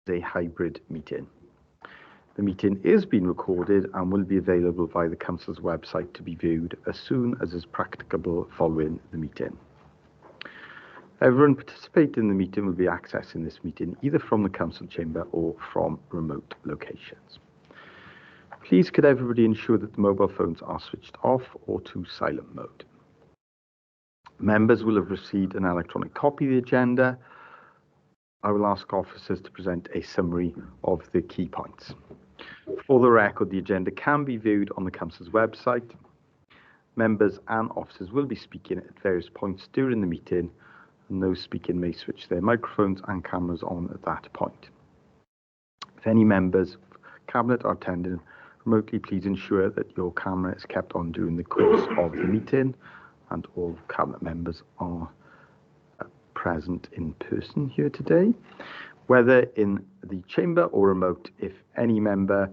a hybrid meeting. The meeting is being recorded and will be available via the Council's website to be viewed as soon as is practicable following the meeting. Everyone participating in the meeting will be accessing this meeting either from the Council chamber or from remote locations. Please could everybody ensure that the mobile phones are switched off or to silent mode. Members will have received an electronic copy of the agenda. I will ask officers to present a summary of the key points. For the record, the agenda can be viewed on the Council's website. Members and officers will be speaking at various points during the meeting, and those speaking may switch their microphones and cameras on at that point. If any members of Cabinet are attending remotely, please ensure that your camera is kept on during the course of the meeting, and all Cabinet members are present in person here today. Whether in the chamber or remote, if any member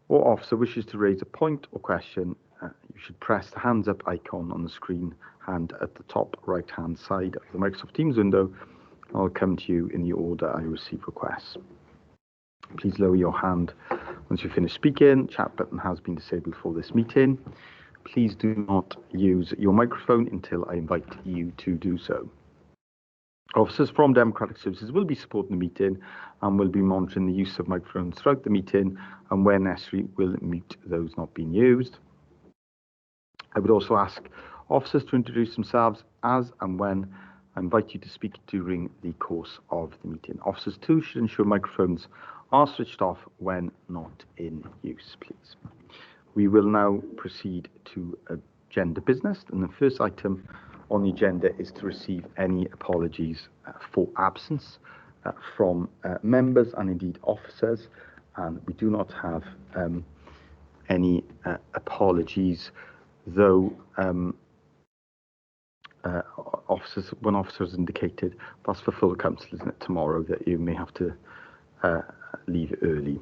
or officer wishes to raise a point or question, you should press the hands up icon on the screen hand at the top right hand side of the Microsoft Teams window. I'll come to you in the order I receive requests. Please lower your hand once you finish speaking. Chat button has been disabled for this meeting. Please do not use your microphone until I invite you to do so. Officers from Democratic Services will be supporting the meeting and will be monitoring the use of microphones throughout the meeting, and where necessary will mute those not being used. I would also ask officers to introduce themselves as and when I invite you to speak during the course of the meeting. Officers too should ensure microphones are switched off when not in use, please. We will now proceed to agenda business, and the first item on the agenda is to receive any apologies for absence from members and indeed officers, and we do not have any apologies, though one officer has indicated, that's for full council, isn't it, tomorrow, that you may have to leave early.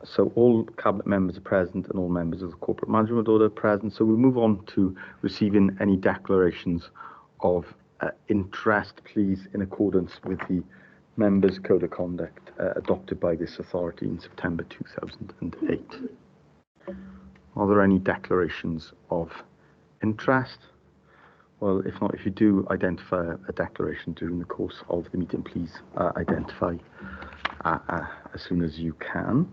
So all Cabinet members are present and all members of the Corporate Management Board are present. So we'll move on to receiving any declarations of interest, please, in accordance with the Members' Code of Conduct adopted by this authority in September 2008. Are there any declarations of interest? Well, if not, if you do identify a declaration during the course of the meeting, please identify as soon as you can.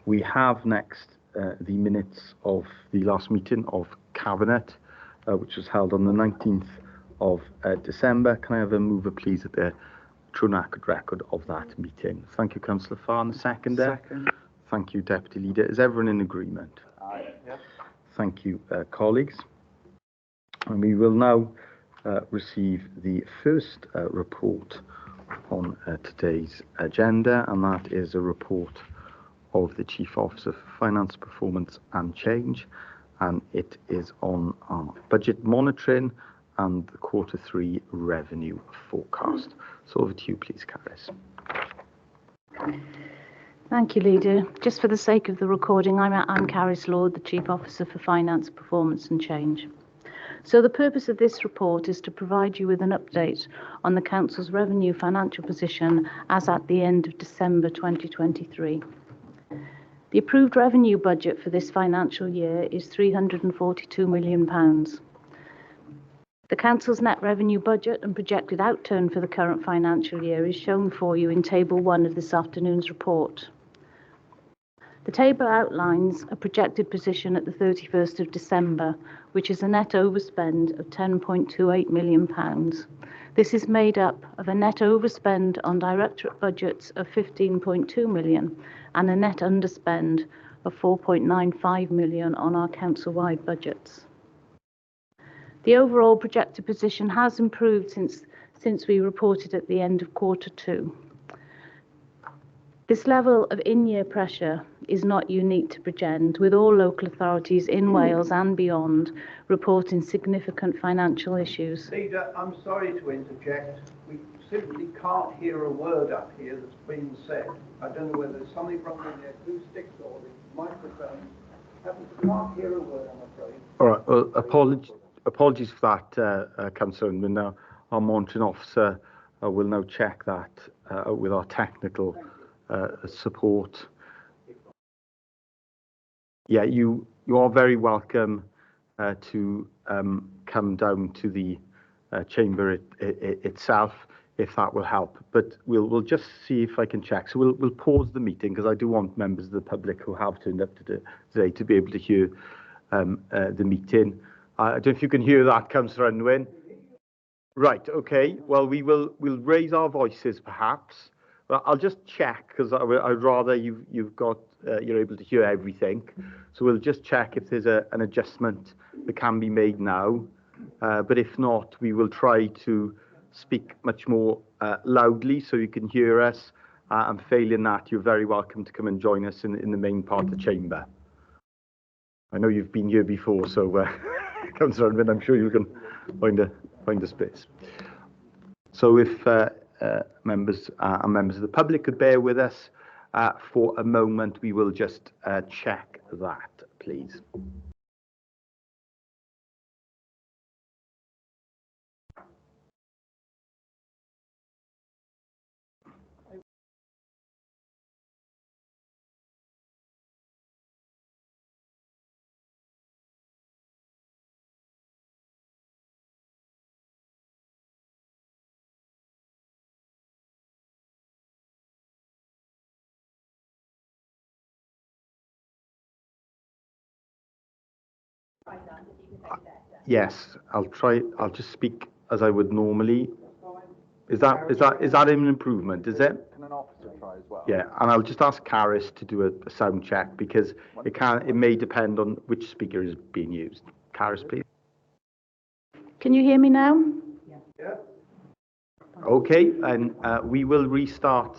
We have next the minutes of the last meeting of Cabinet, which was held on the 19th of December. Can I have a mover, please, at the true and accurate record of that meeting? Thank you, Councillor Farr. And the seconder? Second. Thank you, Deputy Leader. Is everyone in agreement? Aye. Yep. Thank you, colleagues. And we will now receive the first report on today's agenda, and that is a report of the Chief Officer for Finance, Performance and Change, and it is on our budget monitoring and the Q3 revenue forecast. So over to you, please, Carys. Thank you, Leader. Just for the sake of the recording, I'm Carys Lord, the Chief Officer for Finance, Performance and Change. So the purpose of this report is to provide you with an update on the Council's revenue financial position as at the end of December 2023. The approved revenue budget for this financial year is £342 million. The Council's net revenue budget and projected outturn for the current financial year is shown for you in Table 1 of this afternoon's report. The table outlines a projected position at the 31st of December, which is a net overspend of £10.28 million. This is made up of a net overspend on directorate budgets of £15.2 million and a net underspend of £4.95 million on our council-wide budgets. The overall projected position has improved since we reported at the end of Q2. This level of in-year pressure is not unique to Bridgend, with all local authorities in Wales and beyond reporting significant financial issues. Leader, I'm sorry to interject. We simply can't hear a word up here that's been said. I don't know whether there's something wrong with the acoustics or the microphones. We can't hear a word, I'm afraid. All right. Well, apologies for that, Councillor. And now our monitoring officer We'll now check that with our technical support. Yeah, you are very welcome to come down to the chamber itself, if that will help. But we'll just see if I can check. So we'll pause the meeting, because I do want members of the public who have turned up today to be able to hear the meeting. I don't know if you can hear that, Councillor Unwin. Right, okay. Well, we'll raise our voices perhaps. Well, I'll just check, because I'd rather you're able to hear everything. So we'll just check if there's an adjustment that can be made now. But if not, we will try to speak much more loudly so you can hear us. And failing that, you're very welcome to come and join us in the main part of the chamber. I know you've been here before, so Councillor Unwin, I'm sure you can find a space. So if members of the public could bear with us for a moment, we will just check that, please. Yes, I'll try. I'll just speak as I would normally. Is that an improvement? Is it? Can an officer try as well? Yeah, and I'll just ask Caris to do a sound check, because it may depend on which speaker is being used. Caris, please. Can you hear me now? Yeah. Okay, and we will restart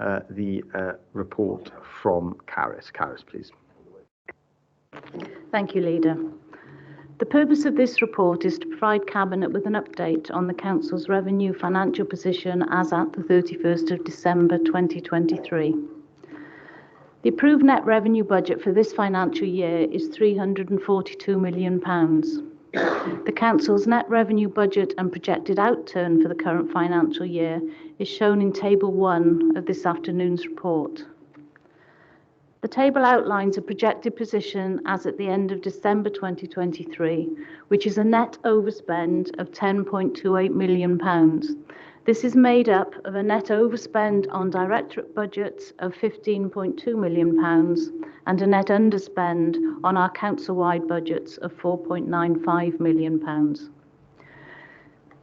the report from Caris. Caris, please. Thank you, Leader. The purpose of this report is to provide Cabinet with an update on the Council's revenue financial position as at the 31st of December 2023. The approved net revenue budget for this financial year is £342 million. The Council's net revenue budget and projected outturn for the current financial year is shown in Table 1 of this afternoon's report. The table outlines a projected position as at the end of December 2023, which is a net overspend of £10.28 million. This is made up of a net overspend on directorate budgets of £15.2 million and a net underspend on our council-wide budgets of £4.95 million.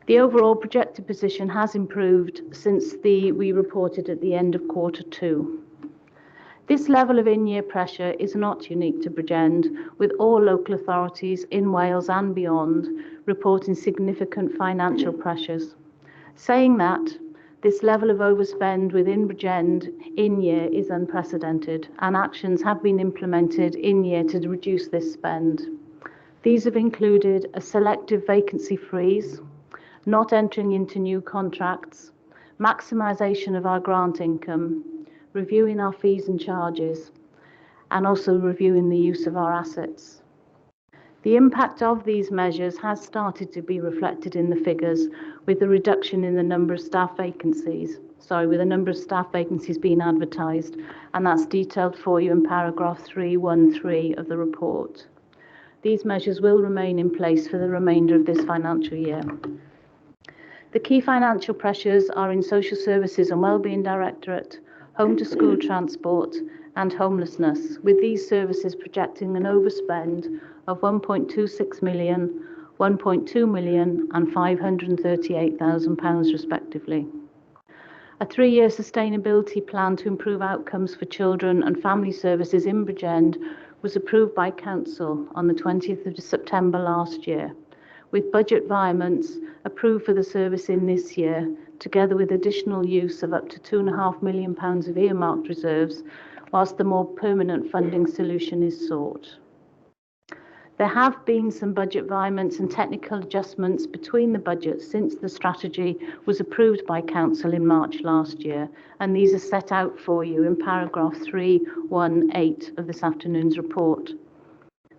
The overall projected position has improved since we reported at the end of Q2. This level of in-year pressure is not unique to Bridgend, with all local authorities in Wales and beyond reporting significant financial pressures. Saying that, this level of overspend within Bridgend in-year is unprecedented, and actions have been implemented in-year to reduce this spend. These have included a selective vacancy freeze, not entering into new contracts, maximisation of our grant income, reviewing our fees and charges, and also reviewing the use of our assets. The impact of these measures has started to be reflected in the figures, with the reduction in the number of staff vacancies being advertised, and that's detailed for you in paragraph 313 of the report. These measures will remain in place for the remainder of this financial year. The key financial pressures are in Social Services and Wellbeing Directorate, Home to School Transport and Homelessness, with these services projecting an overspend of £1.26 million, £1.2 million and £538,000 respectively. A 3-year sustainability plan to improve outcomes for children and family services in Bridgend was approved by Council on the 20th of September last year, with budget variants approved for the service in this year, together with additional use of up to £2.5 million of earmarked reserves, whilst the more permanent funding solution is sought. There have been some budget variants and technical adjustments between the budgets since the strategy was approved by Council in March last year, and these are set out for you in paragraph 318 of this afternoon's report.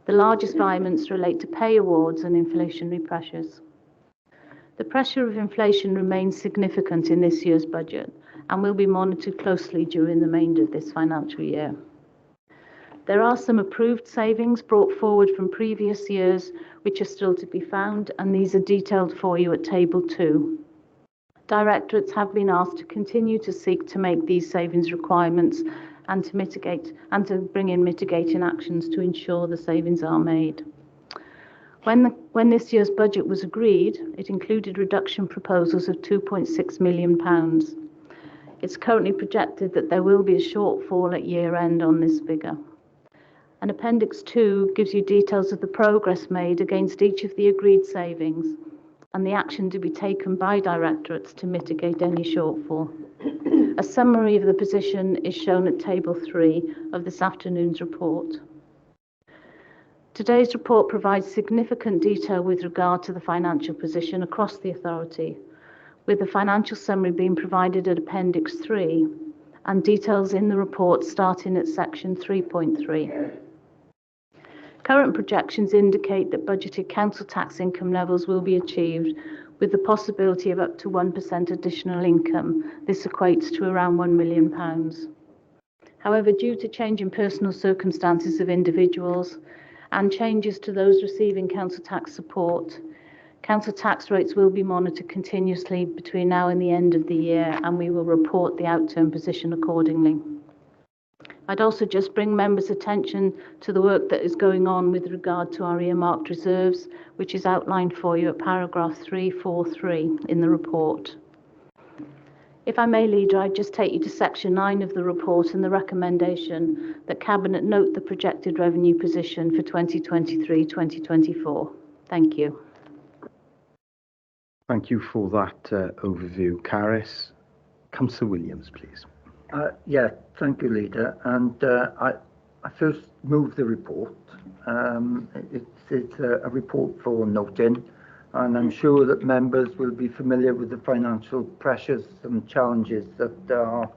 The largest variants relate to pay awards and inflationary pressures. The pressure of inflation remains significant in this year's budget and will be monitored closely during the remainder of this financial year. There are some approved savings brought forward from previous years which are still to be found, and these are detailed for you at Table 2. Directorates have been asked to continue to seek to make these savings requirements and to bring in mitigating actions to ensure the savings are made. When this year's budget was agreed, it included reduction proposals of £2.6 million. It's currently projected that there will be a shortfall at year end on this figure. And Appendix 2 gives you details of the progress made against each of the agreed savings and the action to be taken by directorates to mitigate any shortfall. A summary of the position is shown at Table 3 of this afternoon's report. Today's report provides significant detail with regard to the financial position across the authority, with the financial summary being provided at Appendix 3 and details in the report starting at Section 3.3. Current projections indicate that budgeted council tax income levels will be achieved with the possibility of up to 1% additional income. This equates to around £1 million. However, due to change in personal circumstances of individuals and changes to those receiving council tax support, council tax rates will be monitored continuously between now and the end of the year, and we will report the outturn position accordingly. I'd also just bring members' attention to the work that is going on with regard to our earmarked reserves, which is outlined for you at paragraph 343 in the report. If I may, Leader, I'd just take you to section 9 of the report and the recommendation that Cabinet note the projected revenue position for 2023-2024. Thank you. Thank you for that overview, Caris. Councillor Williams, please. Thank you, Leader. And I first move the report. It's a report for noting, and I'm sure that members will be familiar with the financial pressures and challenges that are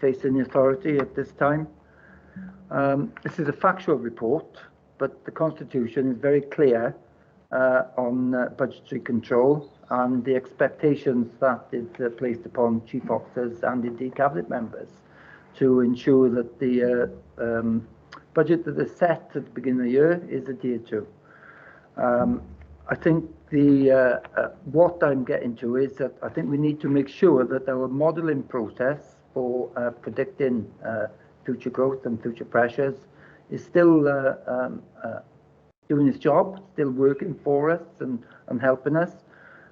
facing the authority at this time. This is a factual report, but the Constitution is very clear on budgetary control and the expectations that is placed upon chief officers and indeed cabinet members to ensure that the budget that is set at the beginning of the year is adhered to. I think what I'm getting to is that I think we need to make sure that our modelling process for predicting future growth and future pressures is still doing its job, still working for us and helping us.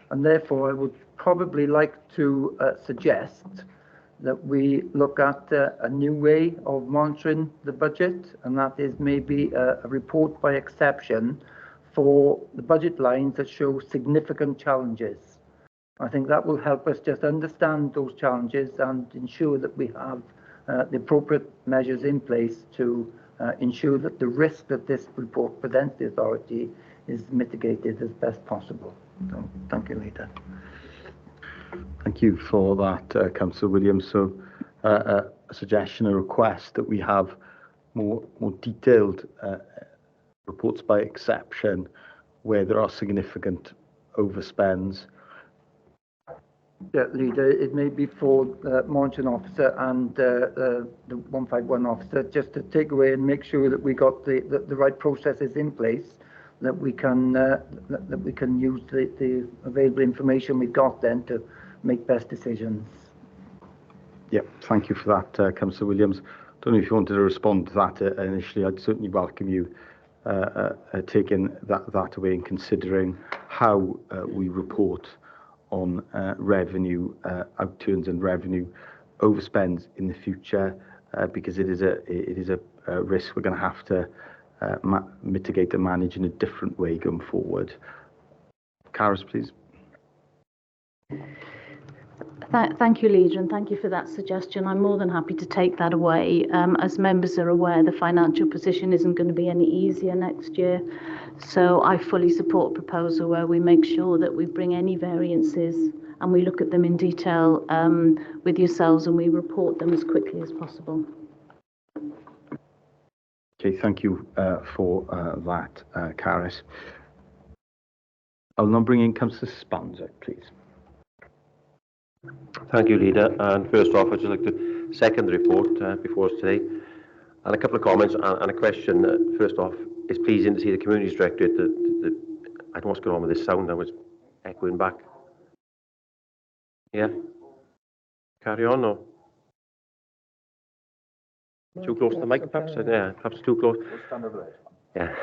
And therefore, I would probably like to suggest that we look at a new way of monitoring the budget, and that is maybe a report by exception for the budget lines that show significant challenges. I think that will help us just understand those challenges and ensure that we have the appropriate measures in place to ensure that the risk that this report presents the authority is mitigated as best possible. So, thank you, Leader. Thank you for that, Councillor Williams. So, a suggestion, a request that we have more detailed reports by exception where there are significant overspends. Yeah, Leader, it may be for monitoring officer and the 151 officer just to take away and make sure that we got the right processes in place, that we can use the available information we've got then to make best decisions. Yeah, thank you for that, Councillor Williams. Don't know if you wanted to respond to that initially. I'd certainly welcome you taking that away and considering how we report on revenue outturns and revenue overspends in the future, because it is a risk we're going to have to mitigate and manage in a different way going forward. Caris, please. Thank you, Leader, and thank you for that suggestion. I'm more than happy to take that away. As members are aware, the financial position isn't going to be any easier next year, so I fully support a proposal where we make sure that we bring any variances and we look at them in detail with yourselves and we report them as quickly as possible. Okay, thank you for that, Caris. I'll now bring in Councillor Spanzer, please. Thank you, Leader. And first off, I'd just like to second the report before us today. And a couple of comments and a question. First off, it's pleasing to see the Communities Directorate. I don't know what's going on with this sound. I was echoing back. Yeah? Carry on, or? Too close to the mic, perhaps? Yeah, perhaps too close. Yeah.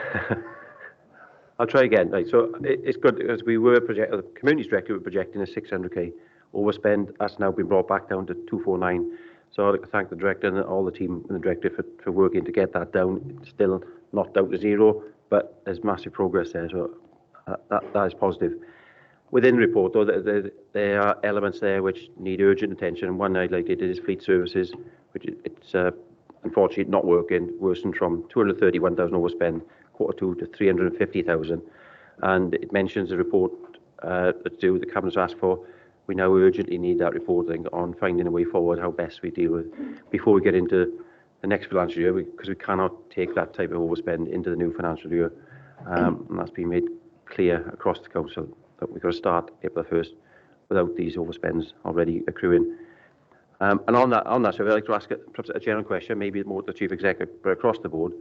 I'll try again. Right, so it's good because the Communities Directorate were projecting a 600k overspend. That's now been brought back down to 249. So I'd like to thank the Director and all the team in the Directorate for working to get that down. It's still not down to zero, but there's massive progress there, so that is positive. Within the report, though, there are elements there which need urgent attention, and one highlighted is fleet services, which it's unfortunately not working, worsened from 231,000 overspend Q2 to 350,000, and it mentions the report that's due the Cabinet's asked for. We now urgently need that reporting on finding a way forward, how best we deal with before we get into the next financial year, because we cannot take that type of overspend into the new financial year, and that's been made clear across the council that we've got to start April 1st without these overspends already accruing. And on that, so I'd like to ask perhaps a general question, maybe more to the Chief Executive, but across the board,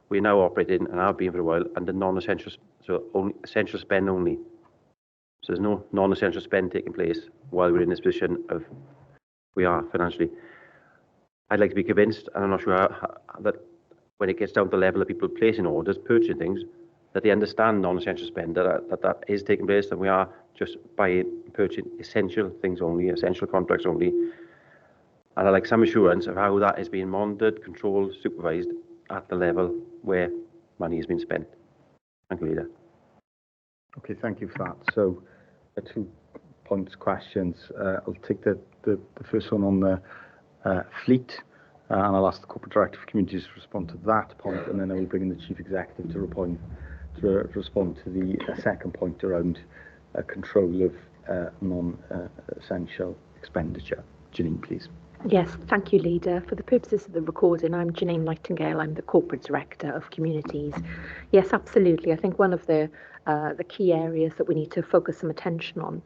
we're now operating, and have been for a while, under non-essential, so only essential spend only. So there's no non-essential spend taking place while we're in this position of we are financially. I'd like to be convinced, and I'm not sure that when it gets down to the level of people placing orders, purchasing things, that they understand non-essential spend, that is taking place, and we are just purchasing essential things only, essential contracts only. And I'd like some assurance of how that is being monitored, controlled, supervised at the level where money has been spent. Thank you, Leader. Okay, thank you for that. So, 2 points, questions. I'll take the first one on the fleet, and I'll ask the Corporate Director for Communities to respond to that point, and then I will bring in the Chief Executive to respond to the second point around control of non-essential expenditure. Janine, please. Yes, thank you, Leader. For the purposes of the recording, I'm Janine Nightingale. I'm the Corporate Director of Communities. Yes, absolutely. I think one of the key areas that we need to focus some attention on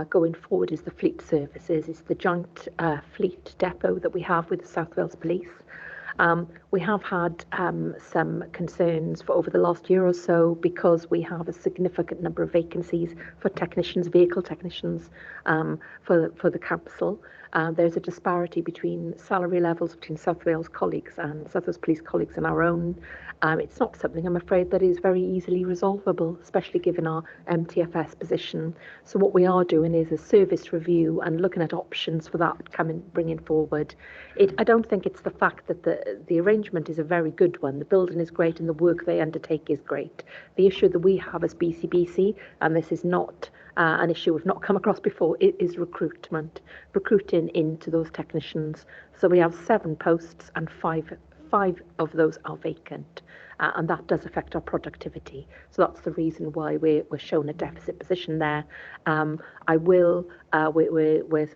going forward is the fleet services. It's the joint fleet depot that we have with the South Wales Police. We have had some concerns for over the last year or so because we have a significant number of vacancies for technicians, vehicle technicians, for the council. There's a disparity between salary levels between South Wales colleagues and South Wales Police colleagues and our own. It's not something, I'm afraid, that is very easily resolvable, especially given our MTFS position. So what we are doing is a service review and looking at options for that bringing forward. I don't think it's the fact that the arrangement is a very good one. The building is great and the work they undertake is great. The issue that we have as BCBC, and this is not an issue we've not come across before, it is recruiting into those technicians. So we have 7 posts and five of those are vacant, and that does affect our productivity. So that's the reason why we're showing a deficit position there.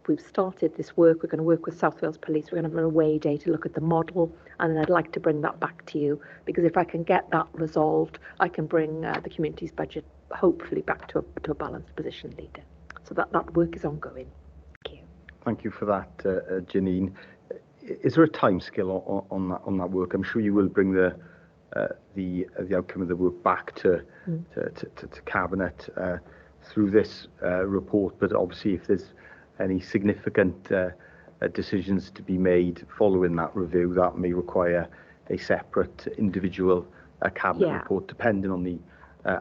We've started this work. We're going to work with South Wales Police. We're going to have an away day to look at the model, and then I'd like to bring that back to you, because if I can get that resolved, I can bring the community's budget hopefully back to a balanced position, Leader. So that work is ongoing. Thank you. Thank you for that, Janine. Is there a timescale on that work? I'm sure you will bring the outcome of the work back to Cabinet through this report, but obviously if there's any significant decisions to be made following that review, that may require a separate individual Cabinet report depending on the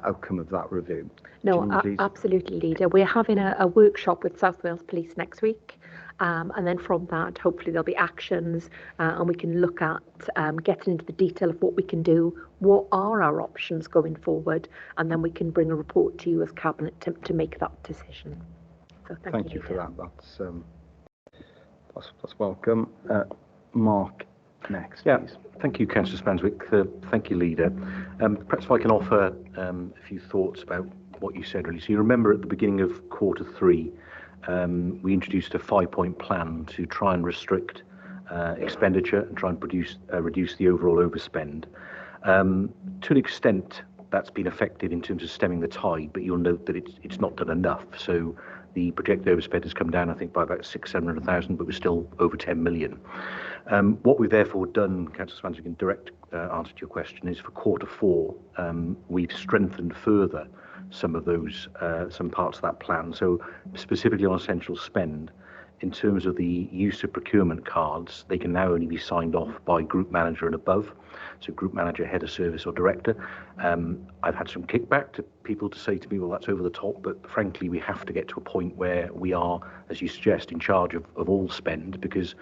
outcome of that review. No, Janine, absolutely, Leader. We're having a workshop with South Wales Police next week. And then from that, hopefully there'll be actions, and we can look at getting into the detail of what we can do, what are our options going forward, and then we can bring a report to you as Cabinet to make that decision. So thank you for that. That's welcome. Mark, next, please. Thank you, Councillor Spanswick. Thank you, Leader. Perhaps if I can offer a few thoughts about what you said, really. So you remember at the beginning of Q3, we introduced a 5-point plan to try and restrict expenditure and try and reduce the overall overspend. To an extent, that's been effective in terms of stemming the tide, but you'll note that it's not done enough. So the projected overspend has come down, I think, by about 600,000-700,000, but we're still over 10 million. What we've therefore done, Councillor Swansea, in direct answer to your question, is for Q4, we've strengthened further some of those, some parts of that plan. So specifically on essential spend, in terms of the use of procurement cards, they can now only be signed off by group manager and above. So group manager, head of service or director. I've had some kickback to people to say to me, well, that's over the top, but frankly, we have to get to a point where we are, as you suggest, in charge of all spend, because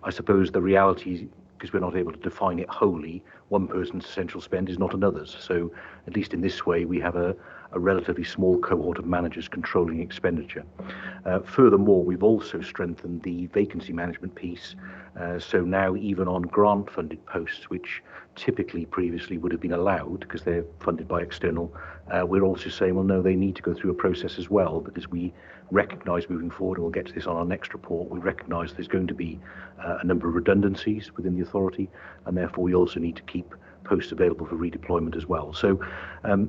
I suppose the reality, because we're not able to define it wholly, one person's essential spend is not another's. So at least in this way, we have a relatively small cohort of managers controlling expenditure. Furthermore, we've also strengthened the vacancy management piece. So now even on grant-funded posts, which typically previously would have been allowed because they're funded by external, we're also saying, well, no, they need to go through a process as well, because we recognise moving forward, and we'll get to this on our next report, we recognise there's going to be a number of redundancies within the authority, and therefore we also need to keep posts available for redeployment as well. So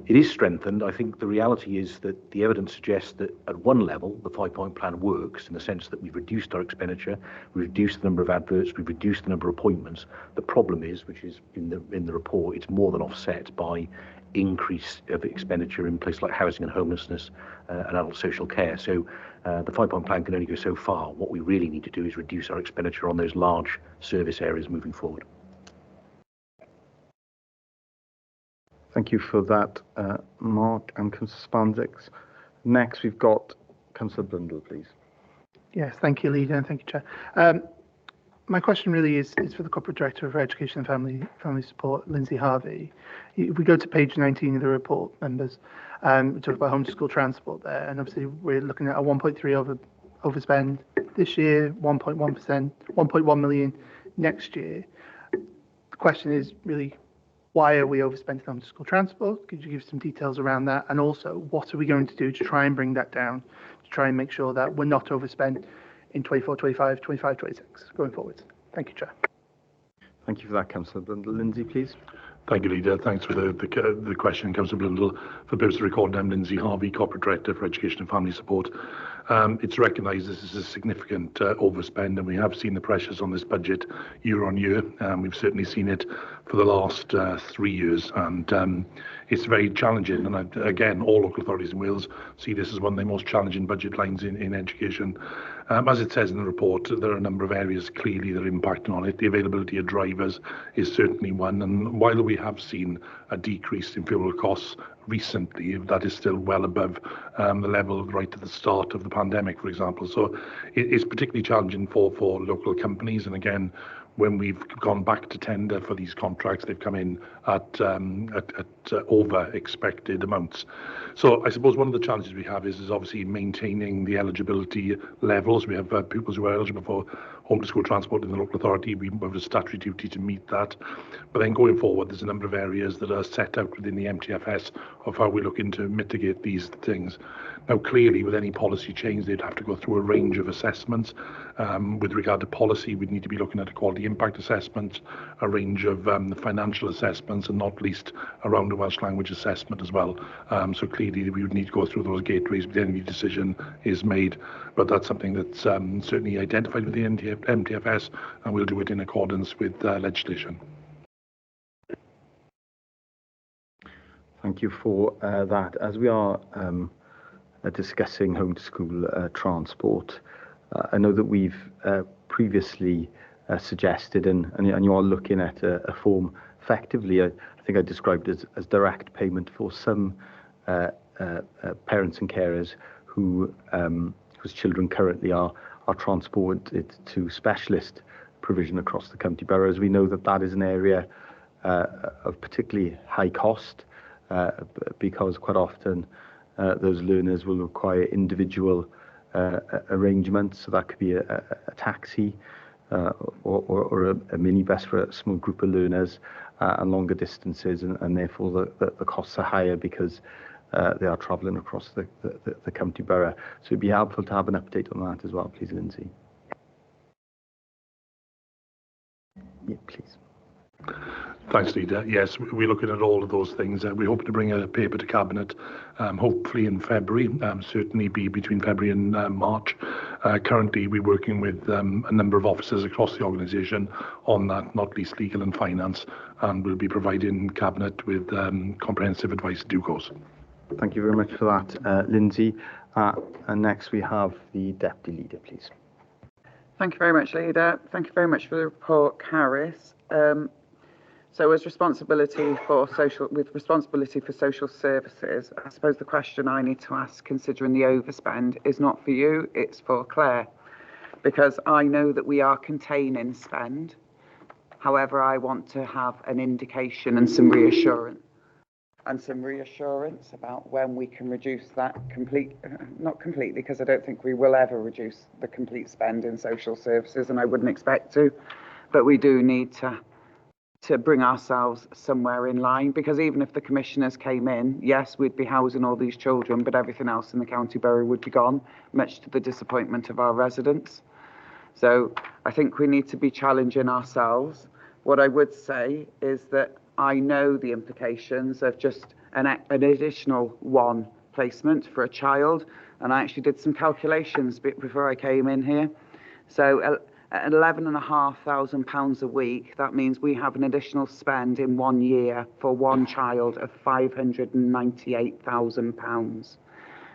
it is strengthened. I think the reality is that the evidence suggests that at one level, the 5-point plan works in the sense that we've reduced our expenditure, we've reduced the number of adverts, we've reduced the number of appointments. The problem is, which is in the report, it's more than offset by increase of expenditure in places like housing and homelessness and adult social care. So the 5-point plan can only go so far. What we really need to do is reduce our expenditure on those large service areas moving forward. Thank you for that, Mark and Councillor Spanzix. Next, we've got Councillor Blundell, please. Yes, thank you, Leader, and thank you, Chair. My question really is for the Corporate Director of Education and Family Support, Lindsay Harvey. If we go to page 19 of the report, members, we talk about home to school transport there, and obviously we're looking at a 1.3 overspend this year, 1.1 million next year. The question is really, why are we overspending on school transport? Could you give some details around that? And also, what are we going to do to try and bring that down, to try and make sure that we're not overspent in 24, 25, 25, 26 going forward? Thank you, Chair. Thank you for that, Councillor Blundell. Lindsay, please. Thank you, Leader. Thanks for the question, Councillor Blundell. For purpose of recording, I'm Lindsay Harvey, Corporate Director for Education and Family Support. It's recognised this is a significant overspend, and we have seen the pressures on this budget year on year. We've certainly seen it for the last 3 years, and it's very challenging. And again, all local authorities in Wales see this as one of the most challenging budget lines in education. As it says in the report, there are a number of areas clearly that are impacting on it. The availability of drivers is certainly one, and while we have seen a decrease in fuel costs recently, that is still well above the level right at the start of the pandemic, for example. So it's particularly challenging for local companies, and again, when we've gone back to tender for these contracts, they've come in at over expected amounts. So I suppose one of the challenges we have is obviously maintaining the eligibility levels. We have pupils who are eligible for home to school transport in the local authority. We have a statutory duty to meet that. But then going forward, there's a number of areas that are set out within the MTFS of how we're looking to mitigate these things. Now, clearly, with any policy change, they'd have to go through a range of assessments. With regard to policy, we'd need to be looking at a quality impact assessment, a range of financial assessments, and not least around a Welsh language assessment as well. So clearly, we would need to go through those gateways before any decision is made. But that's something that's certainly identified with the MTFS, and we'll do it in accordance with legislation. Thank you for that. As we are discussing home to school transport, I know that we've previously suggested, and you are looking at a form effectively, I think I described it as direct payment for some parents and carers whose children currently are transported to specialist provision across the county boroughs. We know that that is an area of particularly high cost, because quite often those learners will require individual arrangements. So that could be a taxi or a minibus for a small group of learners and longer distances, and therefore the costs are higher because they are travelling across the county borough. So it'd be helpful to have an update on that as well, please, Lindsay. Yeah, please. Thanks, Leader. Yes, we're looking at all of those things. We hope to bring a paper to Cabinet, hopefully in February, certainly be between February and March. Currently, we're working with a number of officers across the organisation on that, not least legal and finance, and we'll be providing Cabinet with comprehensive advice in due course. Thank you very much for that, Lindsay. And next we have the Deputy Leader, please. Thank you very much, Leader. Thank you very much for the report, Caris. So with responsibility for social services, I suppose the question I need to ask, considering the overspend, is not for you, it's for Claire. Because I know that we are containing spend. However, I want to have an indication and some reassurance about when we can reduce that not completely, because I don't think we will ever reduce the complete spend in social services, and I wouldn't expect to, but we do need to bring ourselves somewhere in line, because even if the commissioners came in, yes, we'd be housing all these children, but everything else in the county borough would be gone, much to the disappointment of our residents. So I think we need to be challenging ourselves. What I would say is that I know the implications of just an additional one placement for a child, and I actually did some calculations before I came in here. So at £11,500 a week, that means we have an additional spend in 1 year for one child of £598,000.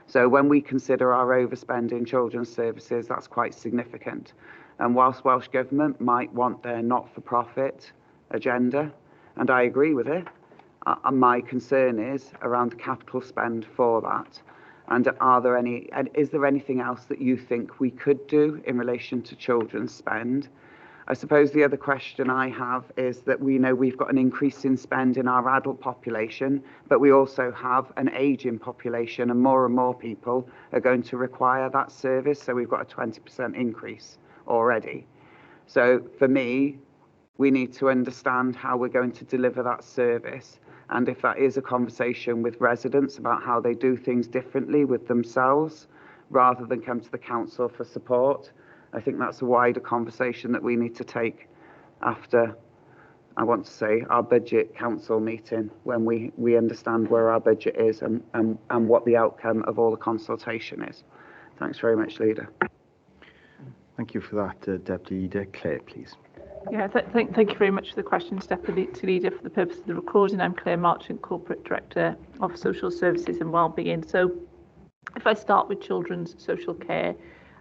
So when we consider our overspend in children's services, that's quite significant. And whilst Welsh Government might want their not-for-profit agenda, and I agree with it, my concern is around the capital spend for that. And is there anything else that you think we could do in relation to children's spend? I suppose the other question I have is that we know we've got an increase in spend in our adult population, but we also have an ageing population, and more people are going to require that service. So we've got a 20% increase already. So for me, we need to understand how we're going to deliver that service. And if that is a conversation with residents about how they do things differently with themselves, rather than come to the council for support, I think that's a wider conversation that we need to take after, I want to say, our budget council meeting, when we understand where our budget is and what the outcome of all the consultation is. Thanks very much, Leader. Thank you for that, Deputy Leader. Claire, please. Yeah, thank you very much for the questions, Deputy Leader. For the purpose of the recording, I'm Claire Marchant, Corporate Director of Social Services and Wellbeing. So if I start with children's social care,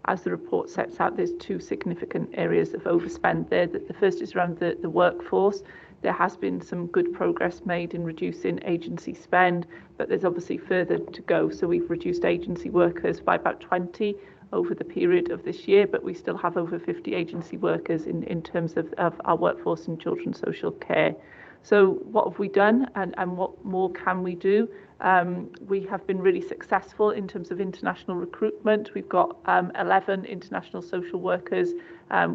as the report sets out, there's two significant areas of overspend there. The first is around the workforce. There has been some good progress made in reducing agency spend, but there's obviously further to go. So we've reduced agency workers by about 20 over the period of this year, but we still have over 50 agency workers in terms of our workforce in children's social care. So what have we done, and what more can we do? We have been really successful in terms of international recruitment. We've got 11 international social workers.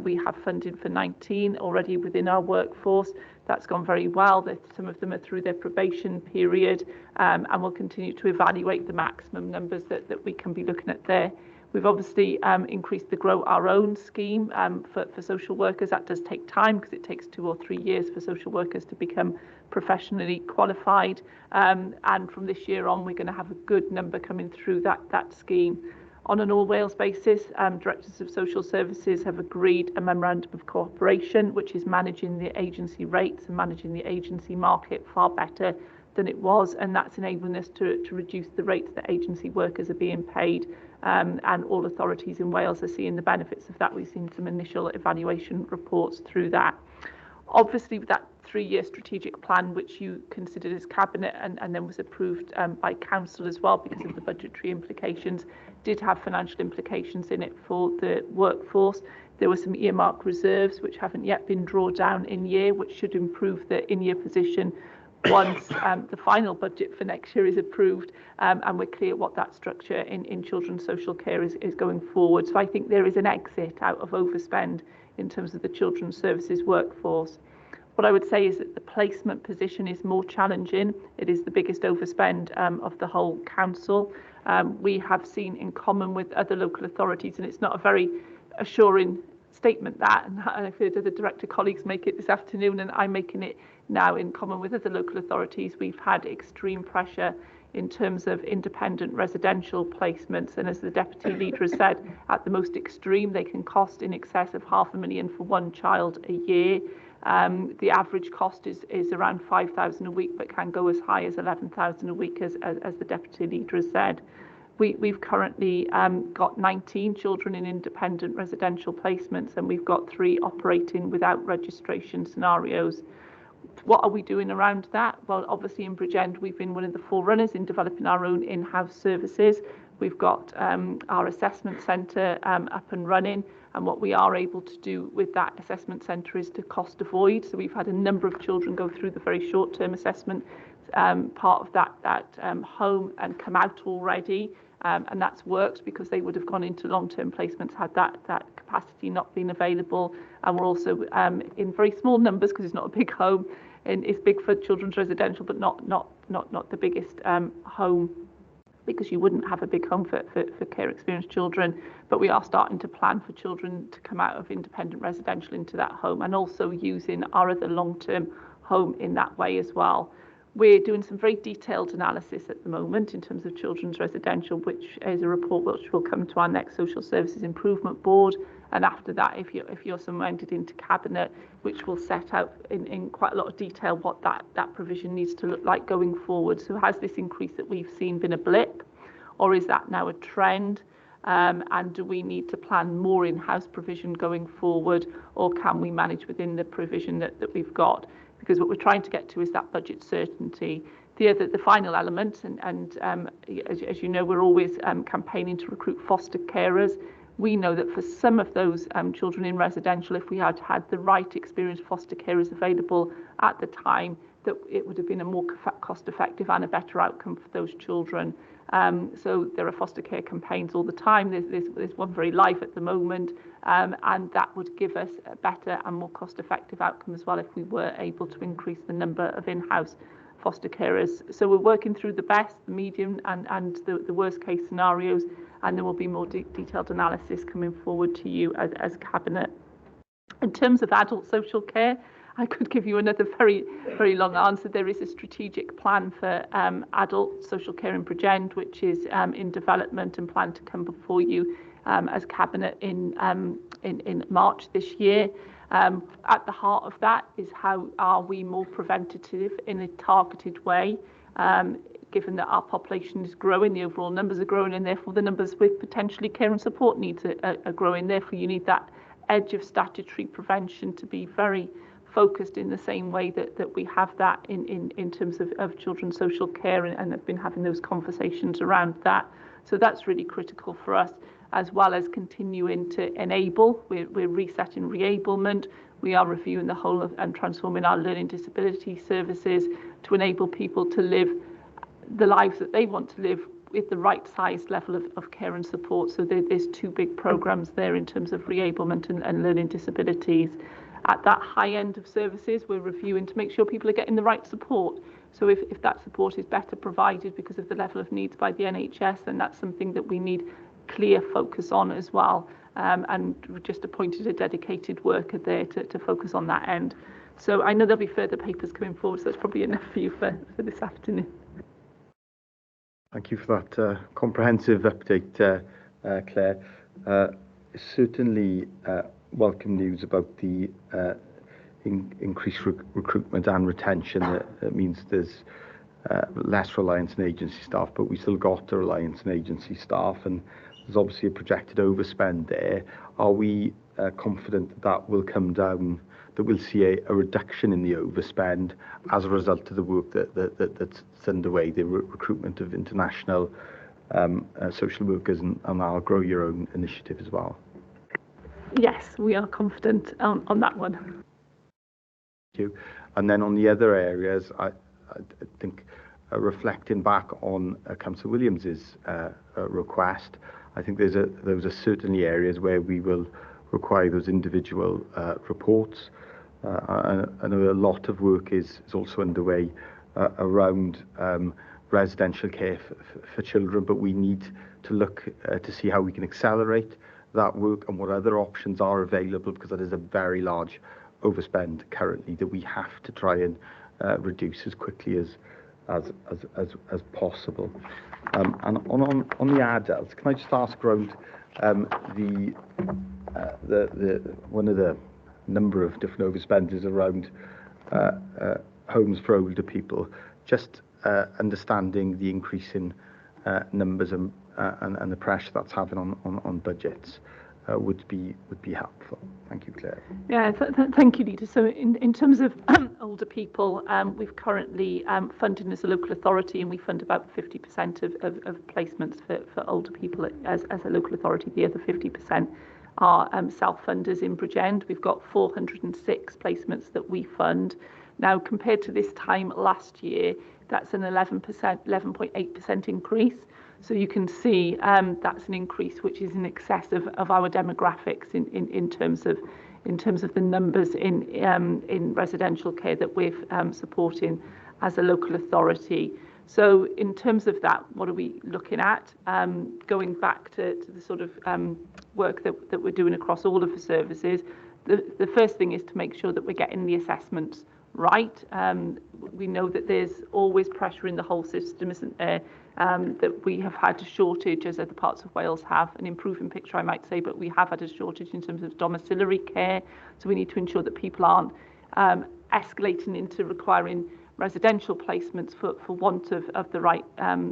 We have funding for 19 already within our workforce. That's gone very well. Some of them are through their probation period, and we'll continue to evaluate the maximum numbers that we can be looking at there. We've obviously increased the Grow Our Own scheme for social workers. That does take time, because it takes 2 or 3 years for social workers to become professionally qualified. And from this year on, we're going to have a good number coming through that scheme. On an all-Wales basis, Directors of Social Services have agreed a memorandum of cooperation, which is managing the agency rates and managing the agency market far better than it was, and that's enabling us to reduce the rates that agency workers are being paid. And all authorities in Wales are seeing the benefits of that. We've seen some initial evaluation reports through that. Obviously, with that 3-year strategic plan, which you considered as Cabinet and then was approved by Council as well, because of the budgetary implications, did have financial implications in it for the workforce. There were some earmark reserves which haven't yet been drawn down in year, which should improve the in-year position once the final budget for next year is approved, and we're clear what that structure in children's social care is going forward. So I think there is an exit out of overspend in terms of the children's services workforce. What I would say is that the placement position is more challenging. It is the biggest overspend of the whole council. We have seen, in common with other local authorities, and it's not a very assuring statement that, and I've heard other director colleagues make it this afternoon, and I'm making it now in common with other local authorities. We've had extreme pressure in terms of independent residential placements, and as the deputy leader has said, at the most extreme they can cost in excess of £500,000 for one child a year. The average cost is around 5,000 a week, but can go as high as 11,000 a week, as the deputy leader has said. We've currently got 19 children in independent residential placements, and we've got 3 operating without registration scenarios. What are we doing around that? Well, obviously in Bridgend, we've been one of the forerunners in developing our own in-house services. We've got our assessment centre up and running, and what we are able to do with that assessment centre is to cost avoid. So we've had a number of children go through the very short-term assessment part of that home and come out already. And that's worked because they would have gone into long-term placements had that capacity not been available. And we're also in very small numbers, because it's not a big home, and it's big for children's residential, but not the biggest home, because you wouldn't have a big home for care experienced children. But we are starting to plan for children to come out of independent residential into that home, and also using our other long-term home in that way as well. We're doing some very detailed analysis at the moment in terms of children's residential, which is a report which will come to our next Social Services Improvement Board. And after that, if you're surmounted into Cabinet, which will set out in quite a lot of detail what that provision needs to look like going forward. So has this increase that we've seen been a blip, or is that now a trend? And do we need to plan more in-house provision going forward, or can we manage within the provision that we've got? Because what we're trying to get to is that budget certainty. The final element, and as you know, we're always campaigning to recruit foster carers. We know that for some of those children in residential, if we had had the right experienced foster carers available at the time, that it would have been a more cost-effective and a better outcome for those children. So there are foster care campaigns all the time. There's one very live at the moment, and that would give us a better and more cost-effective outcome as well if we were able to increase the number of in-house foster carers. So we're working through the best, the medium and the worst case scenarios, and there will be more detailed analysis coming forward to you as Cabinet. In terms of adult social care, I could give you another very, very long answer. There is a strategic plan for adult social care in Bridgend, which is in development and planned to come before you as Cabinet in March this year. At the heart of that is how are we more preventative in a targeted way, given that our population is growing, the overall numbers are growing, and therefore the numbers with potentially care and support needs are growing. Therefore, you need that edge of statutory prevention to be very focused in the same way that we have that in terms of children's social care, and have been having those conversations around that. So that's really critical for us, as well as continuing to enable. We're resetting re-ablement. We are reviewing the whole of and transforming our learning disability services to enable people to live the lives that they want to live with the right size level of care and support. So there's 2 big programs there in terms of re-ablement and learning disabilities. At that high end of services, we're reviewing to make sure people are getting the right support. So if that support is better provided because of the level of needs by the NHS, then that's something that we need clear focus on as well. And we've just appointed a dedicated worker there to focus on that end. So I know there'll be further papers coming forward, so that's probably enough for you for this afternoon. Thank you for that comprehensive update, Claire. Certainly welcome news about the increased recruitment and retention. That means there's less reliance on agency staff, but we still got the reliance on agency staff, and there's obviously a projected overspend there. Are we confident that will come down, that we'll see a reduction in the overspend as a result of the work that's underway, the recruitment of international social workers and our Grow Your Own initiative as well? Yes, we are confident on that one. Thank you. And then on the other areas, I think reflecting back on Councillor Williams's request, I think those are certainly areas where we will require those individual reports. I know a lot of work is also underway around residential care for children, but we need to look to see how we can accelerate that work and what other options are available, because that is a very large overspend currently that we have to try and reduce as quickly as possible. And on the adults, can I just ask around the one of the number of different overspends around homes for older people, just understanding the increase in numbers and the pressure that's having on budgets would be helpful. Thank you, Claire. Yeah, thank you, Leader. So in terms of older people, we've currently funded as a local authority, and we fund about 50% of placements for older people as a local authority. The other 50% are self-funders in Bridgend. We've got 406 placements that we fund. Now, compared to this time last year, that's an 11.8% increase. So you can see that's an increase which is in excess of our demographics in terms of the numbers in residential care that we're supporting as a local authority. So in terms of that, what are we looking at? Going back to the sort of work that we're doing across all of the services, the first thing is to make sure that we're getting the assessments right. We know that there's always pressure in the whole system, isn't there? That we have had a shortage, as other parts of Wales have, an improving picture, I might say, but we have had a shortage in terms of domiciliary care. So we need to ensure that people aren't escalating into requiring residential placements for want of the right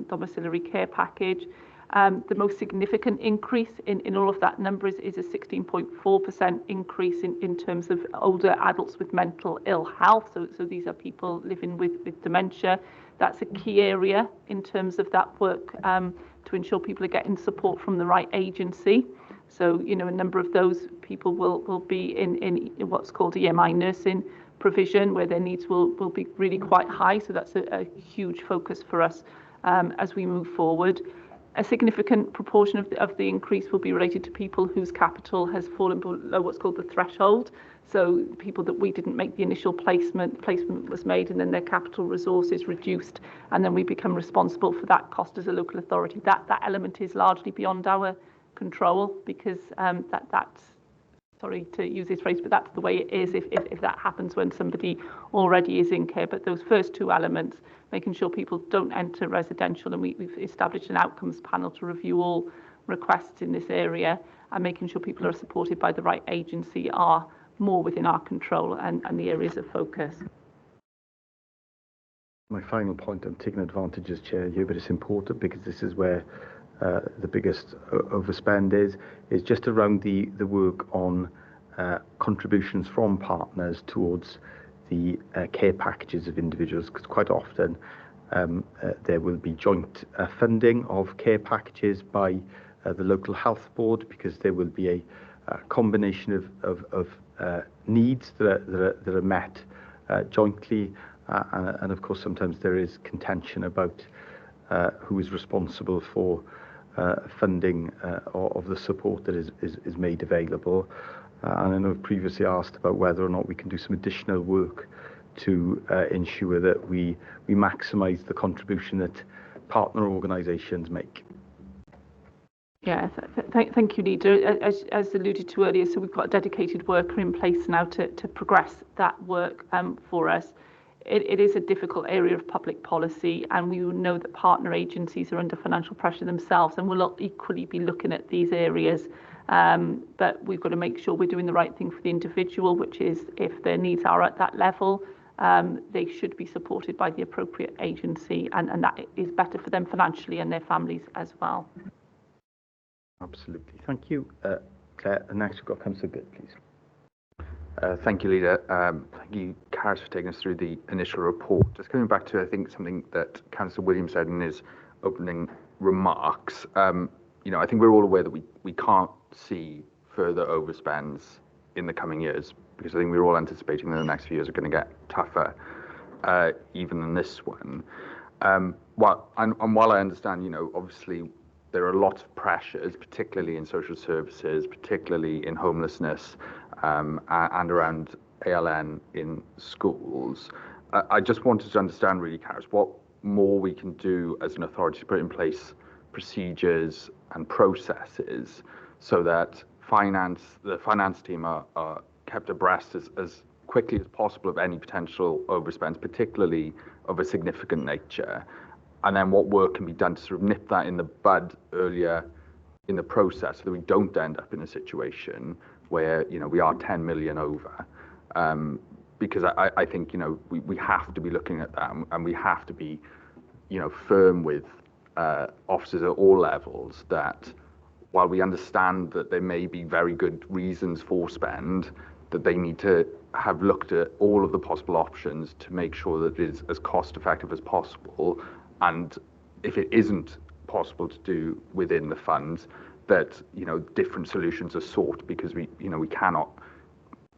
domiciliary care package. The most significant increase in all of that number is a 16.4% increase in terms of older adults with mental ill health. So these are people living with dementia. That's a key area in terms of that work to ensure people are getting support from the right agency. So, you know, a number of those people will be in what's called EMI nursing provision, where their needs will be really quite high. So that's a huge focus for us as we move forward. A significant proportion of the increase will be related to people whose capital has fallen below what's called the threshold. So people that we didn't make the initial placement was made, and then their capital resource is reduced, and then we become responsible for that cost as a local authority. That element is largely beyond our control, because that's, sorry to use this phrase, but that's the way it is if that happens when somebody already is in care. But those first two elements, making sure people don't enter residential, and we've established an outcomes panel to review all requests in this area, and making sure people are supported by the right agency, are more within our control and the areas of focus. My final point, I'm taking advantage as chair here, but it's important because this is where the biggest overspend is just around the work on contributions from partners towards the care packages of individuals, because quite often there will be joint funding of care packages by the local health board, because there will be a combination of needs that are met jointly, and of course sometimes there is contention about who is responsible for funding of the support that is made available. And I know I've previously asked about whether or not we can do some additional work to ensure that we maximise the contribution that partner organisations make. Yeah, thank you, Leader. As alluded to earlier, so we've got a dedicated worker in place now to progress that work for us. It is a difficult area of public policy, and we know that partner agencies are under financial pressure themselves, and we'll equally be looking at these areas. But we've got to make sure we're doing the right thing for the individual, which is if their needs are at that level, they should be supported by the appropriate agency, and that is better for them financially and their families as well. Absolutely. Thank you, Claire. And next we've got Councillor Good, please. Thank you, Leader. Thank you, Carys, for taking us through the initial report. Just coming back to, I think, something that Councillor Williams said in his opening remarks. You know, I think we're all aware that we can't see further overspends in the coming years, because I think we're all anticipating that the next few years are going to get tougher, even than this one. While I understand, you know, obviously there are a lot of pressures, particularly in social services, particularly in homelessness, and around ALN in schools. I just wanted to understand, really, Carys, what more we can do as an authority to put in place procedures and processes so that the finance team are kept abreast as quickly as possible of any potential overspends, particularly of a significant nature, and then what work can be done to sort of nip that in the bud earlier in the process so that we don't end up in a situation where, we are 10 million over. Because I think, we have to be looking at that, and we have to be, firm with officers at all levels that while we understand that there may be very good reasons for spend, that they need to have looked at all of the possible options to make sure that it is as cost effective as possible. And if it isn't possible to do within the funds, that, different solutions are sought, because we cannot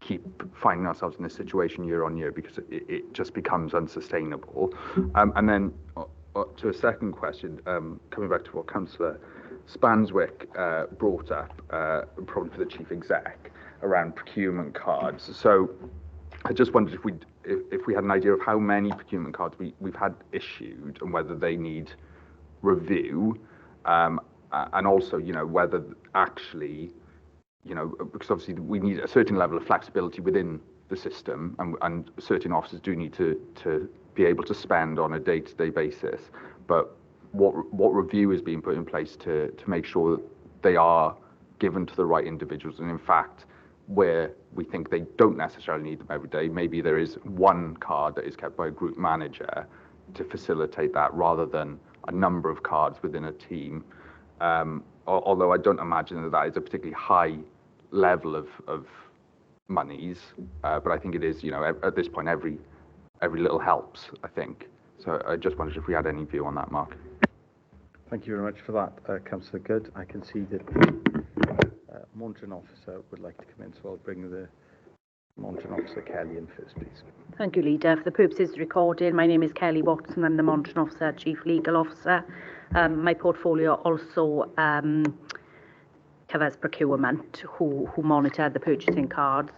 keep finding ourselves in this situation year on year, because it just becomes unsustainable. And then to a second question, coming back to what Councillor Spanswick brought up, probably for the Chief Exec, around procurement cards. So I just wondered if we had an idea of how many procurement cards we've had issued and whether they need review, and also, whether actually, because obviously we need a certain level of flexibility within the system, and certain officers do need to be able to spend on a day-to-day basis. But what review is being put in place to make sure that they are given to the right individuals, and in fact, where we think they don't necessarily need them every day, maybe there is one card that is kept by a group manager to facilitate that, rather than a number of cards within a team. Although I don't imagine that is a particularly high level of monies, but I think it is, at this point, every little helps, I think. So I just wondered if we had any view on that, Mark. Thank you very much for that, Councillor Good. I can see that the monitoring officer would like to come in, so I'll bring the monitoring officer, Kelly, in first, please. Thank you, Leader. For the purposes of recording, my name is Kelly Watson. I'm the monitoring officer, Chief Legal Officer. My portfolio also covers procurement, who monitor the purchasing cards.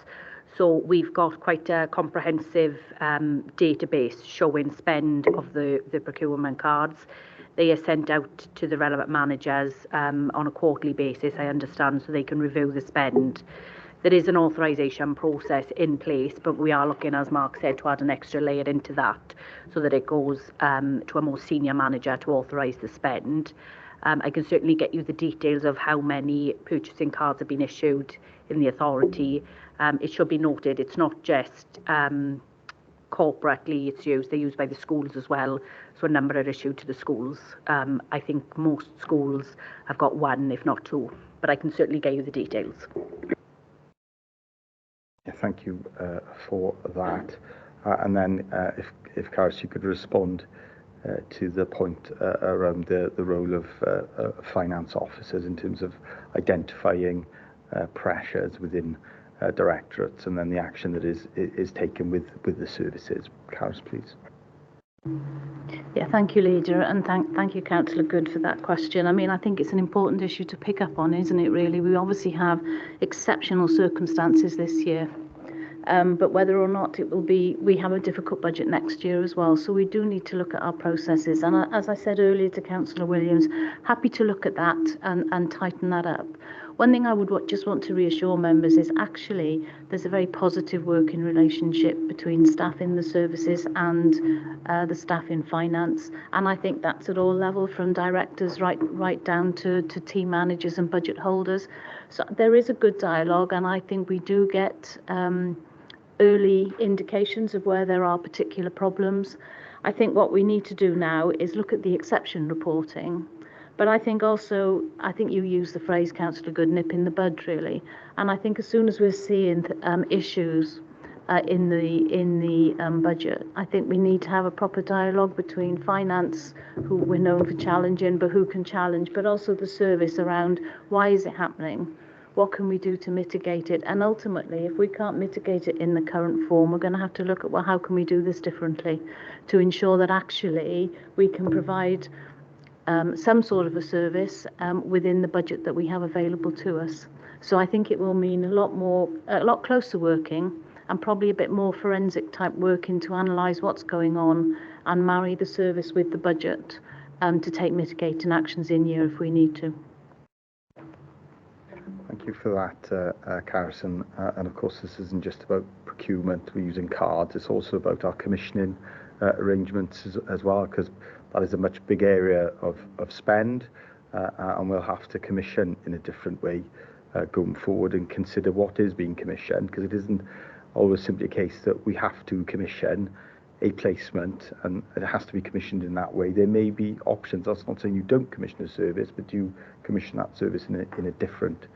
So we've got quite a comprehensive database showing spend of the procurement cards. They are sent out to the relevant managers on a quarterly basis, I understand, so they can review the spend. There is an authorisation process in place, but we are looking, as Mark said, to add an extra layer into that so that it goes to a more senior manager to authorise the spend. I can certainly get you the details of how many purchasing cards have been issued in the authority. It should be noted it's not just corporately it's used, they're used by the schools as well, so a number are issued to the schools. I think most schools have got one, if not two, but I can certainly get you the details. Yeah, thank you for that. And then if Caris, you could respond to the point around the role of finance officers in terms of identifying pressures within directorates, and then the action that is taken with the services. Caris, please. Yeah, thank you, Leader, and thank you, Councillor Good, for that question. I mean, I think it's an important issue to pick up on, isn't it, really? We obviously have exceptional circumstances this year, but whether or not it will be, we have a difficult budget next year as well, so we do need to look at our processes. And as I said earlier to Councillor Williams, happy to look at that and tighten that up. One thing I would just want to reassure members is actually there's a very positive working relationship between staff in the services and the staff in finance, and I think that's at all levels, from directors right down to team managers and budget holders. So there is a good dialogue, and I think we do get early indications of where there are particular problems. I think what we need to do now is look at the exception reporting. But I think also, I think you used the phrase, Councillor Good, nip in the bud, really. And I think as soon as we're seeing issues in the budget, I think we need to have a proper dialogue between finance, who we're known for challenging, but who can challenge, but also the service around why is it happening? What can we do to mitigate it? And ultimately, if we can't mitigate it in the current form, we're going to have to look at, well, how can we do this differently to ensure that actually we can provide some sort of a service within the budget that we have available to us. So I think it will mean a lot closer working, and probably a bit more forensic type working to analyse what's going on and marry the service with the budget to take mitigating actions in year if we need to. Thank you for that, Carson. And of course, this isn't just about procurement. We're using cards. It's also about our commissioning arrangements as well, because that is a much big area of spend, and we'll have to commission in a different way going forward and consider what is being commissioned, because it isn't always simply a case that we have to commission a placement and it has to be commissioned in that way. There may be options. That's not saying you don't commission a service, but you commission that service in a different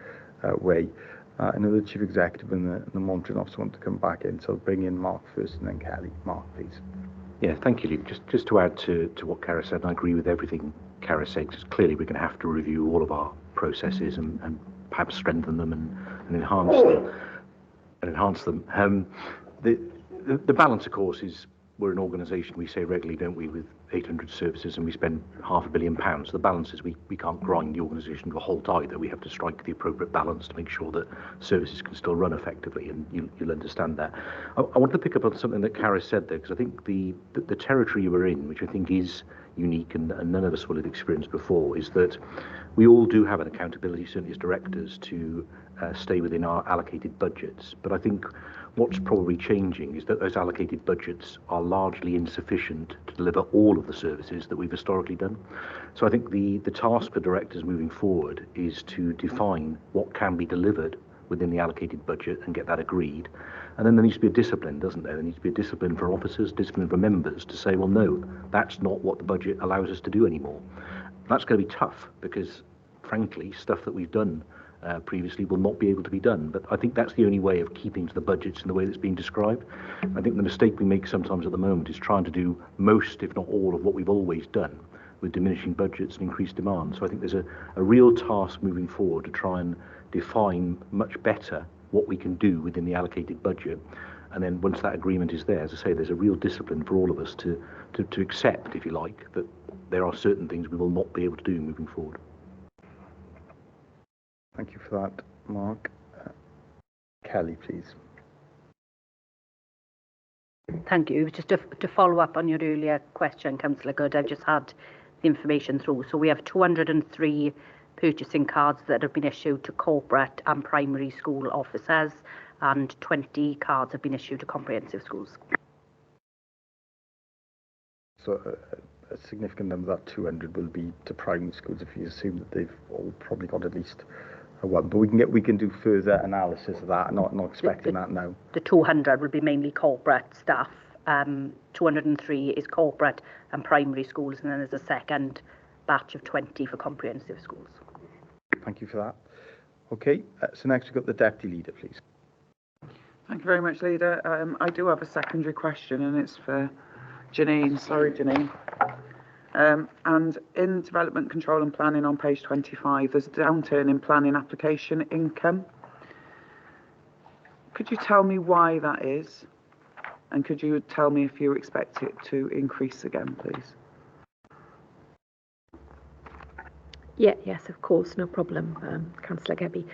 way. I know the Chief Executive and the Monitoring Officer want to come back in, so I'll bring in Mark first and then Kelly. Mark, please. Yeah, thank you, Luke. Just to add to what Cara said, and I agree with everything Cara said, because clearly we're going to have to review all of our processes and perhaps strengthen them and enhance them. The balance, of course, is we're an organisation, we say regularly, don't we, with 800 services and we spend £500 million. The balance is we can't grind the organisation to a halt either. We have to strike the appropriate balance to make sure that services can still run effectively, and you'll understand that. I want to pick up on something that Cara said there, because I think the territory you were in, which I think is unique and none of us will have experienced before, is that we all do have an accountability, certainly as directors, to stay within our allocated budgets. But I think what's probably changing is that those allocated budgets are largely insufficient to deliver all of the services that we've historically done. So I think the task for directors moving forward is to define what can be delivered within the allocated budget and get that agreed. And then there needs to be a discipline, doesn't there? There needs to be a discipline for officers, discipline for members to say, well, no, that's not what the budget allows us to do anymore. That's going to be tough because, frankly, stuff that we've done previously will not be able to be done. But I think that's the only way of keeping to the budgets in the way that's being described. I think the mistake we make sometimes at the moment is trying to do most, if not all, of what we've always done with diminishing budgets and increased demand. So I think there's a real task moving forward to try and define much better what we can do within the allocated budget. And then once that agreement is there, as I say, there's a real discipline for all of us to accept, if you like, that there are certain things we will not be able to do moving forward. Thank you for that, Mark. Kelly, please. Thank you. Just to follow up on your earlier question, Councillor Good, I've just had the information through. So we have 203 purchasing cards that have been issued to corporate and primary school officers, and 20 cards have been issued to comprehensive schools. So a significant number of that 200 will be to primary schools, if you assume that they've all probably got at least one. But we can do further analysis of that. Not expecting that now. The 200 will be mainly corporate staff. 203 is corporate and primary schools, and then there's a second batch of 20 for comprehensive schools. Thank you for that. Okay, so next we've got the Deputy Leader, please. Thank you very much, Leader. I do have a secondary question, and it's for Janine. Sorry, Janine. And in development control and planning on page 25, there's a downturn in planning application income. Could you tell me why that is? And could you tell me if you expect it to increase again, please? Yes, of course, no problem, Councillor Gebby.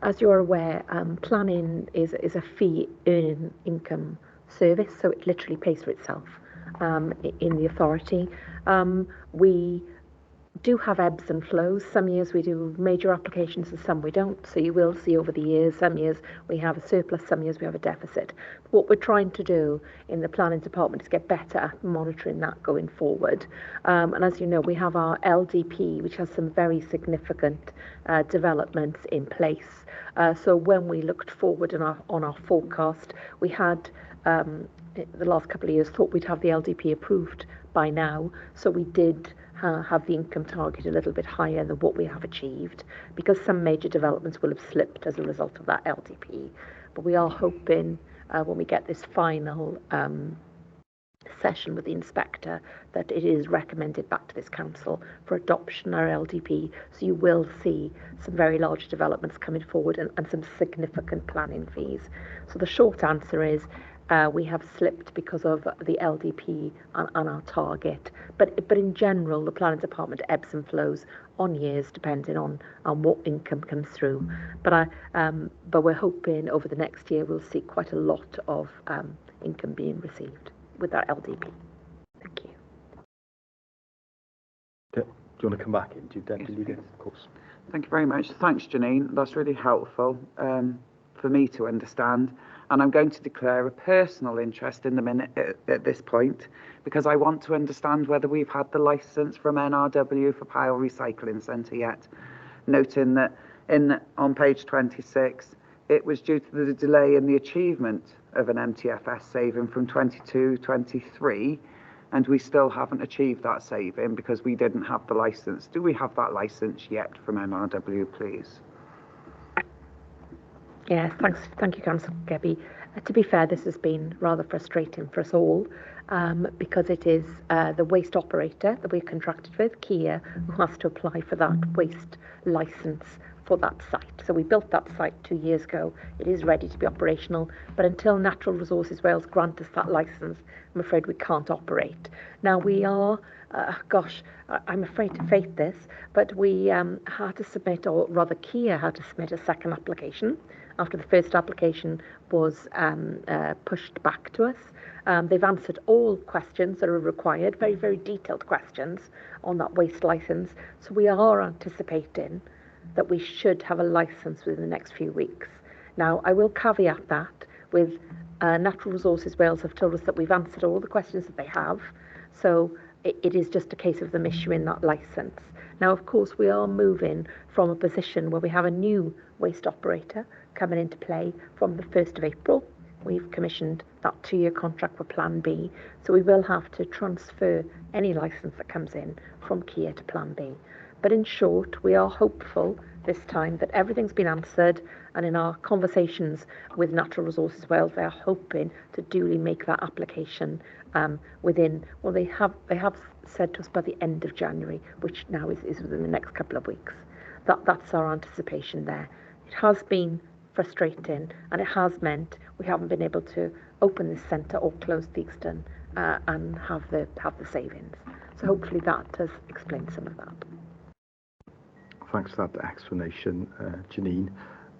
As you're aware, planning is a fee earning income service, so it literally pays for itself in the authority. We do have ebbs and flows. Some years we do major applications and some we don't. So you will see over the years, some years we have a surplus, some years we have a deficit. What we're trying to do in the planning department is get better at monitoring that going forward. And as you know, we have our LDP, which has some very significant developments in place. So when we looked forward on our forecast, we had the last couple of years thought we'd have the LDP approved by now. So we did have the income target a little bit higher than what we have achieved, because some major developments will have slipped as a result of that LDP. But we are hoping when we get this final session with the inspector that it is recommended back to this council for adoption, our LDP. So you will see some very large developments coming forward and some significant planning fees. So the short answer is we have slipped because of the LDP on our target. But in general, the planning department ebbs and flows on years depending on what income comes through. But we're hoping over the next year we'll see quite a lot of income being received with our LDP. Thank you. Okay. Do you want to come back in? Do you, Deputy Leader? Of course. Thank you very much. Thanks, Janine. That's really helpful for me to understand. And I'm going to declare a personal interest in the minute at this point, because I want to understand whether we've had the licence from NRW for Pile Recycling Centre yet. Noting that on page 26, it was due to the delay in the achievement of an MTFS saving from 22-23, and we still haven't achieved that saving because we didn't have the licence. Do we have that licence yet from NRW, please? Yes, thank you, Councillor Gebby. To be fair, this has been rather frustrating for us all because it is the waste operator that we're contracted with, Kia, who has to apply for that waste licence for that site. So we built that site 2 years ago. It is ready to be operational, but until Natural Resources Wales grant us that licence, I'm afraid we can't operate. Now we are, I'm afraid to fate this, but we had to submit, or rather Kia had to submit a second application after the first application was pushed back to us. They've answered all questions that are required, very, very detailed questions on that waste licence. So we are anticipating that we should have a licence within the next few weeks. Now, I will caveat that with Natural Resources Wales have told us that we've answered all the questions that they have. So it is just a case of them issuing that licence. Now, of course, we are moving from a position where we have a new waste operator coming into play from the 1st of April. We've commissioned that 2-year contract for Plan B. So we will have to transfer any licence that comes in from Kia to Plan B. But in short, we are hopeful this time that everything's been answered, and in our conversations with Natural Resources Wales, they are hoping to duly make that application within, well, they have said to us by the end of January, which now is within the next couple of weeks. That's our anticipation there. It has been frustrating, and it has meant we haven't been able to open this centre or close Theakston and have the savings. So hopefully that has explained some of that. Thanks for that explanation, Janine.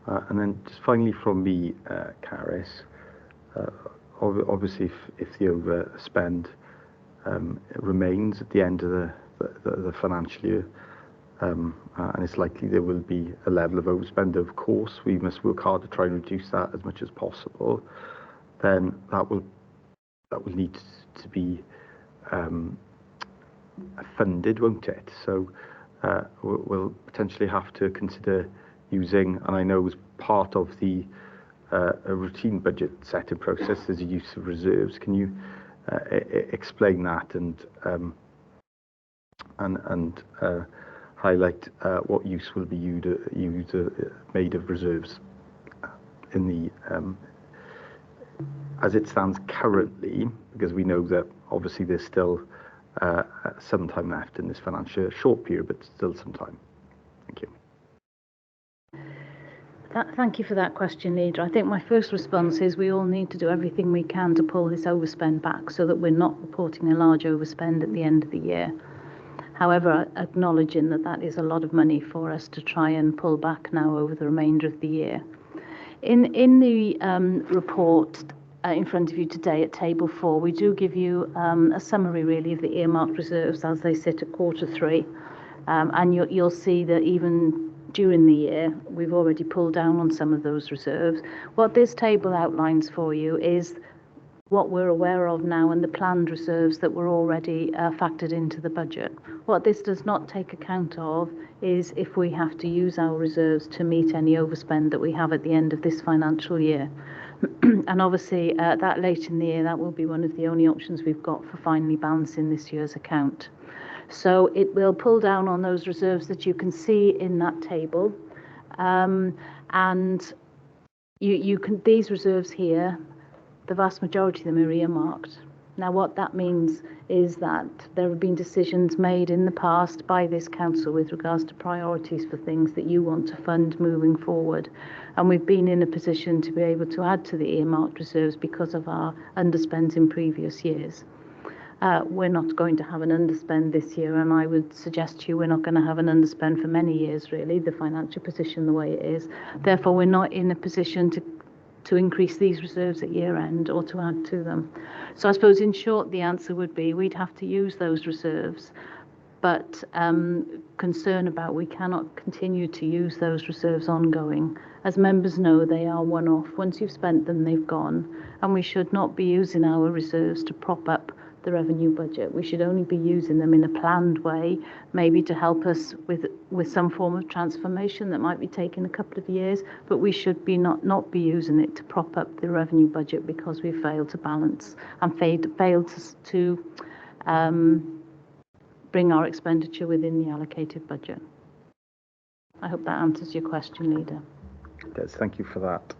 And then just finally from me, Caris, obviously if the overspend remains at the end of the financial year, and it's likely there will be a level of overspend, of course, we must work hard to try and reduce that as much as possible, then that will need to be funded, won't it? So we'll potentially have to consider using, and I know as part of the a routine budget setting process, there's a use of reserves. Can you explain that and highlight what use will be made of reserves in the as it stands currently, because we know that obviously there's still some time left in this financial short period, but still some time. Thank you. Thank you for that question, Leader. I think my first response is we all need to do everything we can to pull this overspend back so that we're not reporting a large overspend at the end of the year. However, acknowledging that is a lot of money for us to try and pull back now over the remainder of the year. In the report in front of you today at table 4, we do give you a summary really of the earmarked reserves as they sit at Q3, and you'll see that even during the year we've already pulled down on some of those reserves. What this table outlines for you is what we're aware of now and the planned reserves that were already factored into the budget. What this does not take account of is if we have to use our reserves to meet any overspend that we have at the end of this financial year. And obviously that late in the year, that will be one of the only options we've got for finally balancing this year's account. So it will pull down on those reserves that you can see in that table. And you can, these reserves here, the vast majority of them are earmarked. Now, what that means is that there have been decisions made in the past by this council with regards to priorities for things that you want to fund moving forward. And we've been in a position to be able to add to the earmarked reserves because of our underspends in previous years. We're not going to have an underspend this year, and I would suggest to you we're not going to have an underspend for many years, really, the financial position the way it is. Therefore, we're not in a position to increase these reserves at year end or to add to them. So I suppose in short the answer would be we'd have to use those reserves, but concern about we cannot continue to use those reserves ongoing. As members know, they are one-off. Once you've spent them, they've gone, and we should not be using our reserves to prop up the revenue budget. We should only be using them in a planned way, maybe to help us with some form of transformation that might be taking a couple of years, but we should be not be using it to prop up the revenue budget because we failed to balance and failed to bring our expenditure within the allocated budget. I hope that answers your question, Leader. It does. Thank you for that.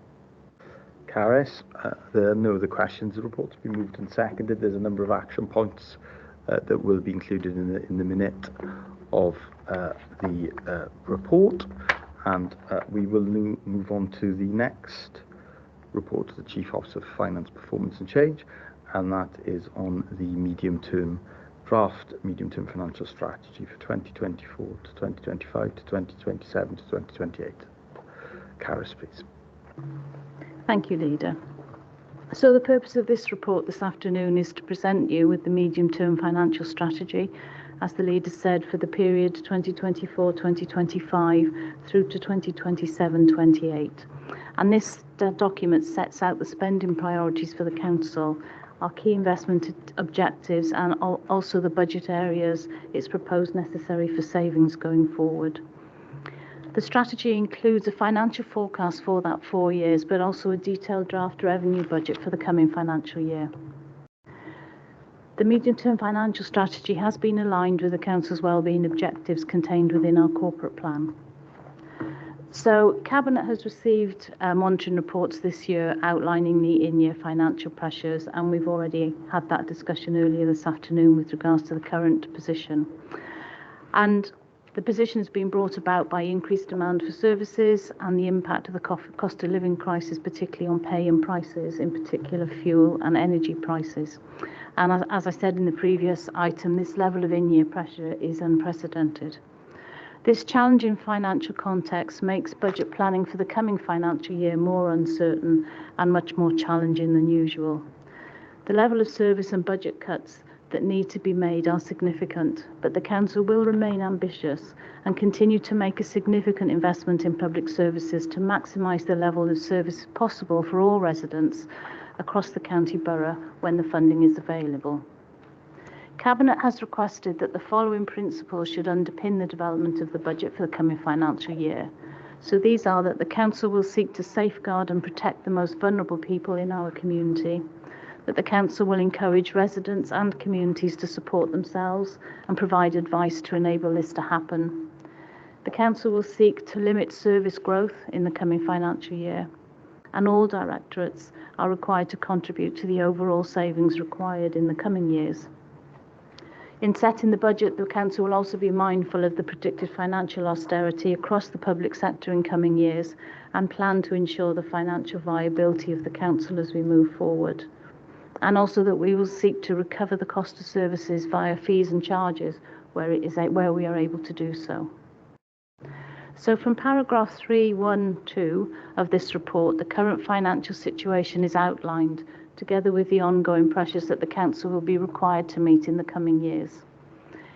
Caris, there are no other questions. The report's been moved and seconded. There's a number of action points that will be included in the minute of the report, and we will move on to the next report to the Chief Officer for Finance, Performance and Change, and that is on the draft medium-term financial strategy for 2024 to 2025 to 2027 to 2028. Caris, please. Thank you, Leader. So the purpose of this report this afternoon is to present you with the medium-term financial strategy, as the Leader said, for the period 2024-2025 through to 2027-28. And this document sets out the spending priorities for the Council, our key investment objectives, and also the budget areas it's proposed necessary for savings going forward. The strategy includes a financial forecast for that 4 years, but also a detailed draft revenue budget for the coming financial year. The medium-term financial strategy has been aligned with the Council's wellbeing objectives contained within our corporate plan. So, Cabinet has received monitoring reports this year outlining the in-year financial pressures, and we've already had that discussion earlier this afternoon with regards to the current position. And the position has been brought about by increased demand for services and the impact of the cost of living crisis, particularly on pay and prices, in particular fuel and energy prices. And as I said in the previous item, this level of in-year pressure is unprecedented. This challenging financial context makes budget planning for the coming financial year more uncertain and much more challenging than usual. The level of service and budget cuts that need to be made are significant, but the Council will remain ambitious and continue to make a significant investment in public services to maximise the level of service possible for all residents across the county borough when the funding is available. Cabinet has requested that the following principles should underpin the development of the budget for the coming financial year. So these are that the Council will seek to safeguard and protect the most vulnerable people in our community, that the Council will encourage residents and communities to support themselves and provide advice to enable this to happen. The Council will seek to limit service growth in the coming financial year, and all directorates are required to contribute to the overall savings required in the coming years. In setting the budget, the Council will also be mindful of the predicted financial austerity across the public sector in coming years and plan to ensure the financial viability of the Council as we move forward. And also that we will seek to recover the cost of services via fees and charges where we are able to do so. So from paragraph 3.1.2 of this report, the current financial situation is outlined, together with the ongoing pressures that the Council will be required to meet in the coming years.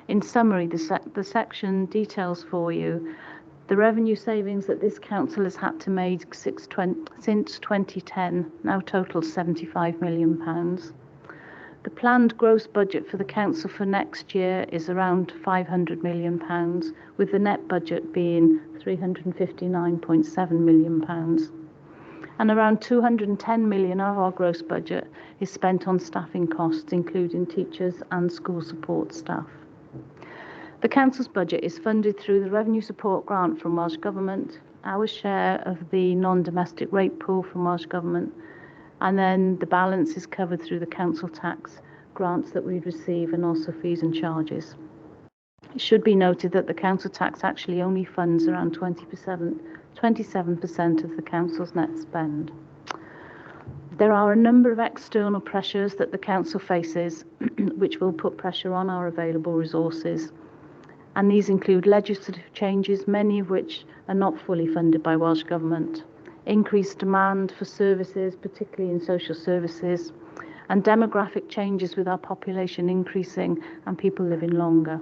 In summary, the section details for you the revenue savings that this Council has had to make since 2010 now totals £75 million. The planned gross budget for the Council for next year is around £500 million, with the net budget being £359.7 million. And around £210 million of our gross budget is spent on staffing costs, including teachers and school support staff. The Council's budget is funded through the Revenue Support Grant from Welsh Government, our share of the non-domestic rate pool from Welsh Government, and then the balance is covered through the Council tax grants that we receive and also fees and charges. It should be noted that the Council tax actually only funds around 27% of the Council's net spend. There are a number of external pressures that the Council faces which will put pressure on our available resources. And these include legislative changes, many of which are not fully funded by Welsh Government, increased demand for services, particularly in social services, and demographic changes with our population increasing and people living longer.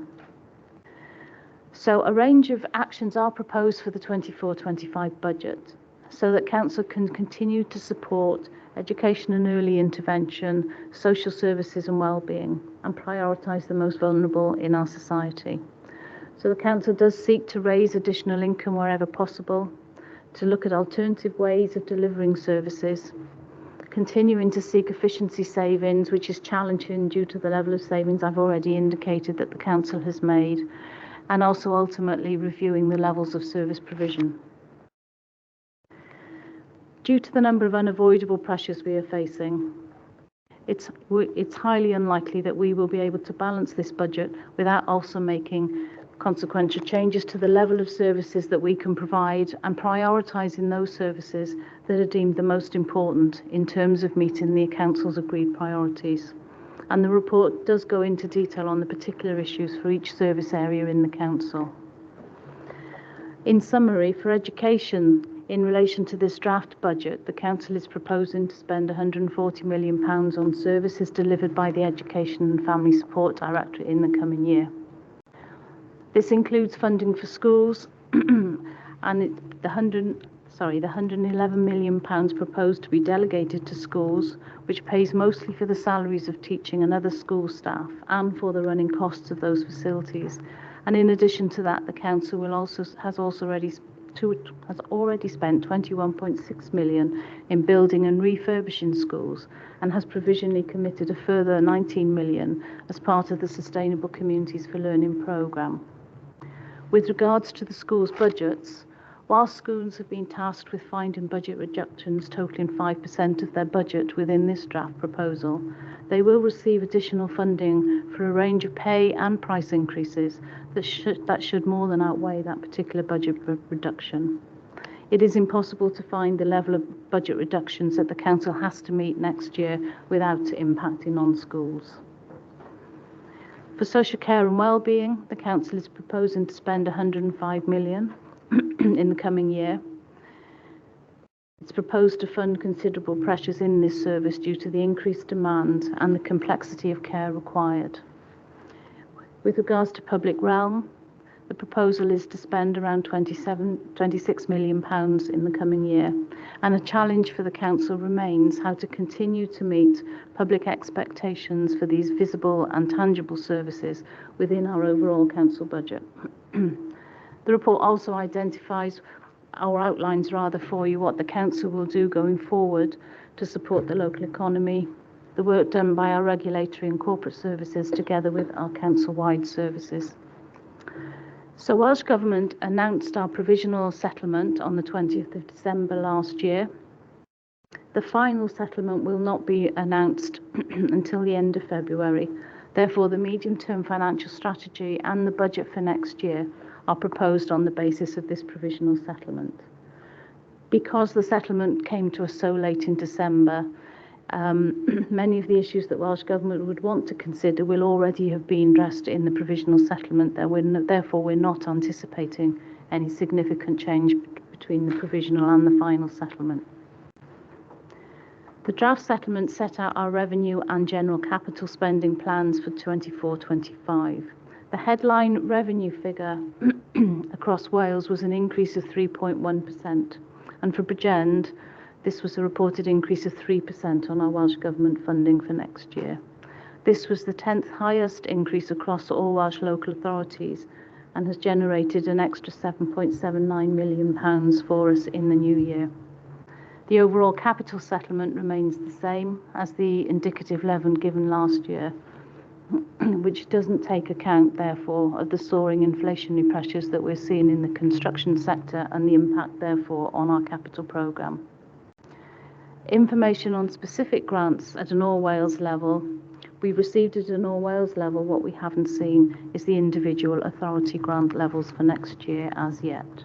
So a range of actions are proposed for the 24-25 budget so that Council can continue to support education and early intervention, social services and wellbeing, and prioritise the most vulnerable in our society. So the Council does seek to raise additional income wherever possible, to look at alternative ways of delivering services, continuing to seek efficiency savings, which is challenging due to the level of savings I've already indicated that the Council has made, and also ultimately reviewing the levels of service provision. Due to the number of unavoidable pressures we are facing, it's highly unlikely that we will be able to balance this budget without also making consequential changes to the level of services that we can provide and prioritising those services that are deemed the most important in terms of meeting the Council's agreed priorities. And the report does go into detail on the particular issues for each service area in the Council. In summary, for education, in relation to this draft budget, the Council is proposing to spend £140 million on services delivered by the Education and Family Support Directorate in the coming year. This includes funding for schools and the £111 million proposed to be delegated to schools, which pays mostly for the salaries of teaching and other school staff and for the running costs of those facilities. And in addition to that, the Council has already spent £21.6 million in building and refurbishing schools and has provisionally committed a further £19 million as part of the Sustainable Communities for Learning programme. With regards to the schools' budgets, while schools have been tasked with finding budget reductions totaling 5% of their budget within this draft proposal, they will receive additional funding for a range of pay and price increases that should more than outweigh that particular budget reduction. It is impossible to find the level of budget reductions that the Council has to meet next year without impacting on schools. For social care and wellbeing, the Council is proposing to spend £105 million in the coming year. It's proposed to fund considerable pressures in this service due to the increased demand and the complexity of care required. With regards to public realm, the proposal is to spend around £26 million in the coming year, and a challenge for the Council remains how to continue to meet public expectations for these visible and tangible services within our overall Council budget. The report also identifies, or outlines rather for you, what the Council will do going forward to support the local economy, the work done by our regulatory and corporate services together with our Council-wide services. So Welsh Government announced our provisional settlement on the 20th of December last year. The final settlement will not be announced until the end of February. Therefore, the medium-term financial strategy and the budget for next year are proposed on the basis of this provisional settlement. Because the settlement came to us so late in December, many of the issues that Welsh Government would want to consider will already have been addressed in the provisional settlement. Therefore, we're not anticipating any significant change between the provisional and the final settlement. The draft settlement set out our revenue and general capital spending plans for 24-25. The headline revenue figure across Wales was an increase of 3.1%, and for Bridgend, this was a reported increase of 3% on our Welsh Government funding for next year. This was the 10th highest increase across all Welsh local authorities and has generated an extra £7.79 million for us in the new year. The overall capital settlement remains the same as the indicative level given last year, which doesn't take account, therefore, of the soaring inflationary pressures that we're seeing in the construction sector and the impact, therefore, on our capital programme. Information on specific grants at an All Wales level. We've received at an All Wales level. What we haven't seen is the individual authority grant levels for next year as yet.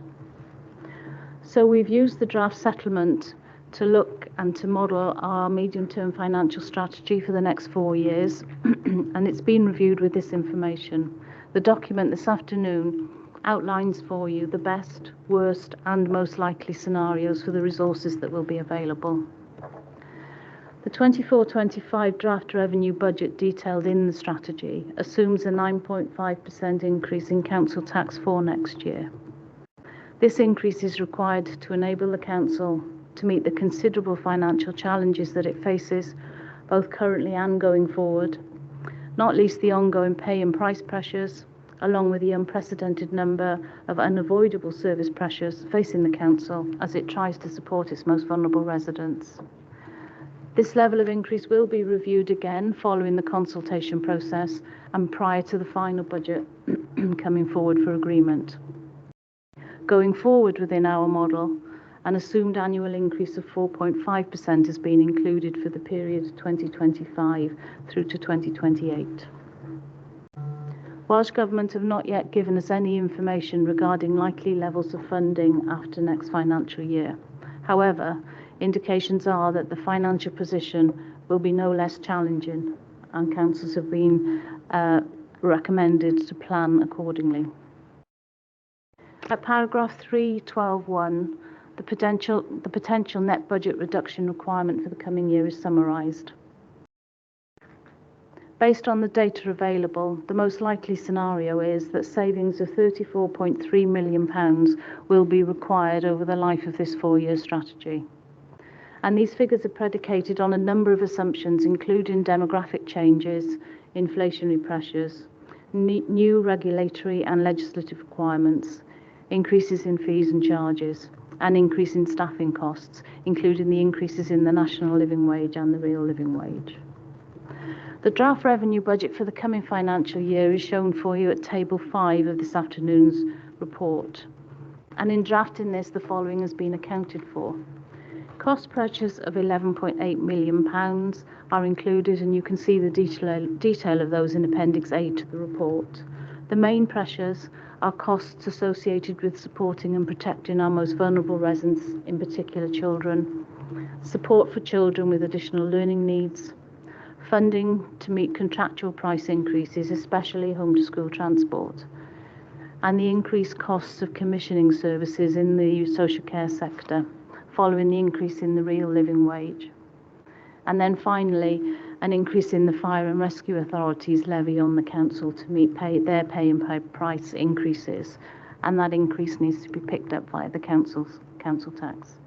So we've used the draft settlement to look and to model our medium-term financial strategy for the next 4 years, and it's been reviewed with this information. The document this afternoon outlines for you the best, worst and most likely scenarios for the resources that will be available. The 24-25 draft revenue budget detailed in the strategy assumes a 9.5% increase in council tax for next year. This increase is required to enable the council to meet the considerable financial challenges that it faces, both currently and going forward, not least the ongoing pay and price pressures, along with the unprecedented number of unavoidable service pressures facing the council as it tries to support its most vulnerable residents. This level of increase will be reviewed again following the consultation process and prior to the final budget coming forward for agreement. Going forward within our model, an assumed annual increase of 4.5% has been included for the period 2025 through to 2028. Welsh Government have not yet given us any information regarding likely levels of funding after next financial year. However, indications are that the financial position will be no less challenging, and councils have been recommended to plan accordingly. At paragraph 3.12.1, the potential net budget reduction requirement for the coming year is summarised. Based on the data available, the most likely scenario is that savings of £34.3 million will be required over the life of this 4-year strategy. And these figures are predicated on a number of assumptions, including demographic changes, inflationary pressures, new regulatory and legislative requirements, increases in fees and charges, and increase in staffing costs, including the increases in the national living wage and the real living wage. The draft revenue budget for the coming financial year is shown for you at table 5 of this afternoon's report. And in drafting this, the following has been accounted for. Cost pressures of £11.8 million are included, and you can see the detail of those in Appendix A to the report. The main pressures are costs associated with supporting and protecting our most vulnerable residents, in particular children, support for children with additional learning needs, funding to meet contractual price increases, especially home to school transport, and the increased costs of commissioning services in the social care sector, following the increase in the real living wage. And then finally, an increase in the Fire and Rescue Authority's levy on the council to meet their pay and price increases, and that increase needs to be picked up via the council tax.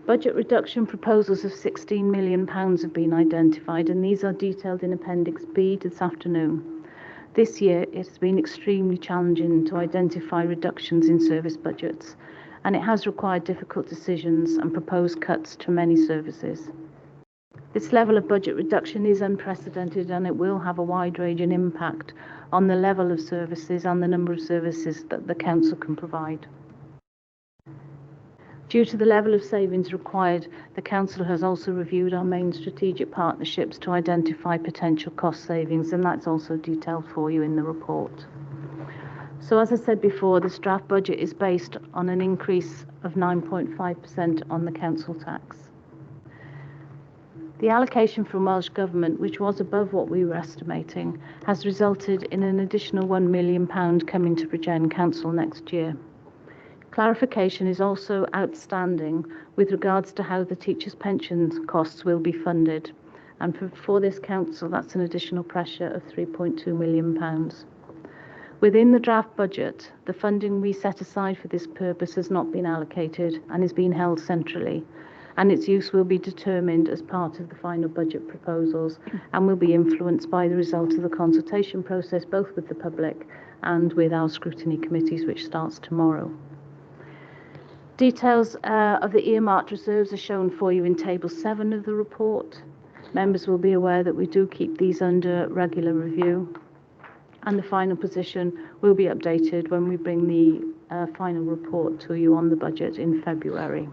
Budget reduction proposals of £16 million have been identified, and these are detailed in Appendix B this afternoon. This year, it has been extremely challenging to identify reductions in service budgets, and it has required difficult decisions and proposed cuts to many services. This level of budget reduction is unprecedented, and it will have a wide-ranging impact on the level of services and the number of services that the council can provide. Due to the level of savings required, the council has also reviewed our main strategic partnerships to identify potential cost savings, and that's also detailed for you in the report. So as I said before, this draft budget is based on an increase of 9.5% on the council tax. The allocation from Welsh Government, which was above what we were estimating, has resulted in an additional £1 million coming to Bridgend Council next year. Clarification is also outstanding with regards to how the teachers' pension costs will be funded, and for this council that's an additional pressure of £3.2 million. Within the draft budget, the funding we set aside for this purpose has not been allocated and is being held centrally, and its use will be determined as part of the final budget proposals and will be influenced by the result of the consultation process, both with the public and with our scrutiny committees, which starts tomorrow. Details of the earmarked reserves are shown for you in Table 7 of the report. Members will be aware that we do keep these under regular review, and the final position will be updated when we bring the final report to you on the budget in February.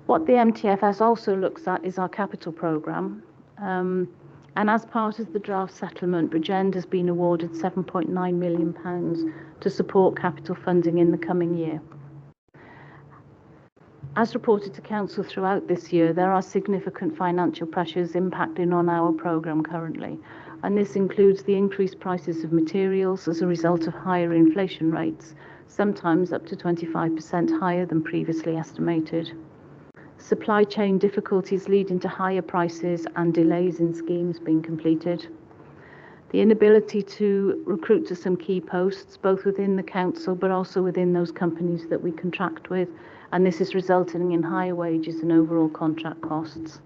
What the MTFS also looks at is our capital programme, and as part of the draft settlement, Bridgend has been awarded £7.9 million to support capital funding in the coming year. As reported to Council throughout this year, there are significant financial pressures impacting on our programme currently, and this includes the increased prices of materials as a result of higher inflation rates, sometimes up to 25% higher than previously estimated. supply chain difficulties leading to higher prices and delays in schemes being completed, the inability to recruit to some key posts, both within the council but also within those companies that we contract with, and this is resulting in higher wages and overall contract costs.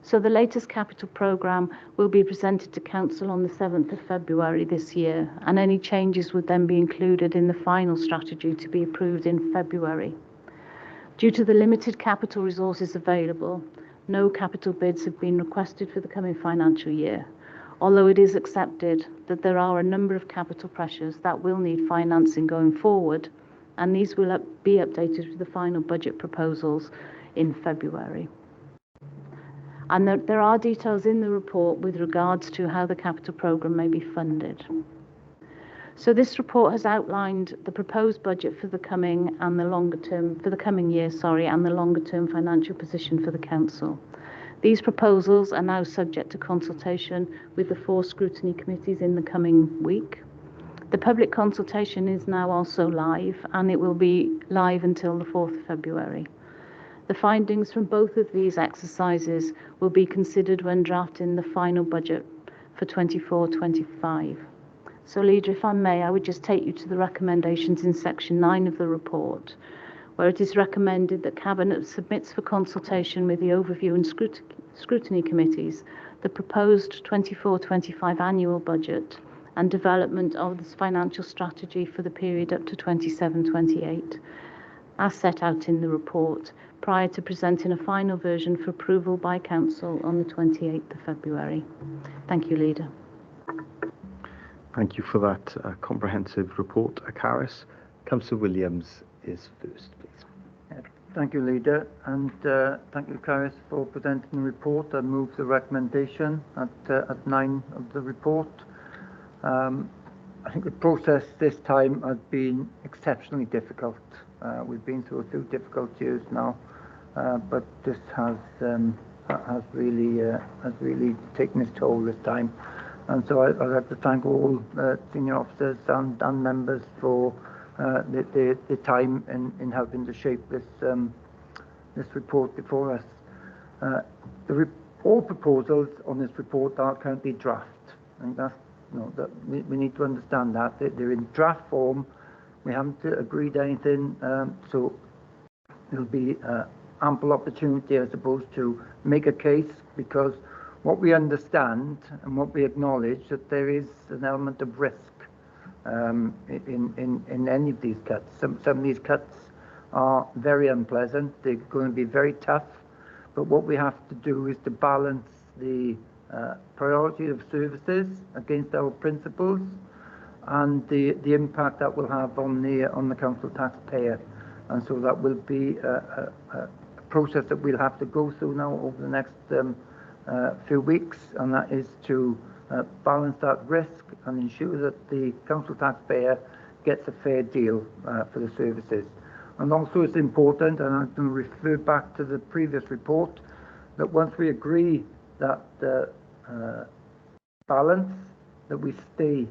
So the latest capital programme will be presented to Council on the 7th of February this year, and any changes would then be included in the final strategy to be approved in February. Due to the limited capital resources available, no capital bids have been requested for the coming financial year, although it is accepted that there are a number of capital pressures that will need financing going forward, and these will be updated with the final budget proposals in February. And there are details in the report with regards to how the capital programme may be funded. So this report has outlined the proposed budget for the coming and the longer term, for the coming year, and the longer term financial position for the council. These proposals are now subject to consultation with the 4 scrutiny committees in the coming week. The public consultation is now also live, and it will be live until the 4th of February. The findings from both of these exercises will be considered when drafting the final budget for 24-25. So, Leader, if I may, I would just take you to the recommendations in section 9 of the report, where it is recommended that Cabinet submits for consultation with the overview and scrutiny committees the proposed 24-25 annual budget and development of this financial strategy for the period up to 27-28, as set out in the report, prior to presenting a final version for approval by Council on the 28th of February. Thank you, Leader. Thank you for that comprehensive report, Carys. Councillor Williams is first, please. Thank you, Leader, and thank you, Carys, for presenting the report. I move the recommendation at 9 of the report. I think the process this time has been exceptionally difficult. We've been through a few difficult years now, but this has really taken its toll this time. And so I'd like to thank all senior officers and members for the time in helping to shape this report before us. All proposals on this report are currently draft. I think that's, that we need to understand that they're in draft form. We haven't agreed anything, so there'll be ample opportunity, I suppose, to make a case, because what we understand and what we acknowledge that there is an element of risk in any of these cuts. Some of these cuts are very unpleasant. They're going to be very tough, but what we have to do is to balance the priority of services against our principles and the impact that will have on the council taxpayer. And so that will be a process that we'll have to go through now over the next few weeks, and that is to balance that risk and ensure that the council taxpayer gets a fair deal for the services. And also it's important, and I'm going to refer back to the previous report, that once we agree that balance, that we stay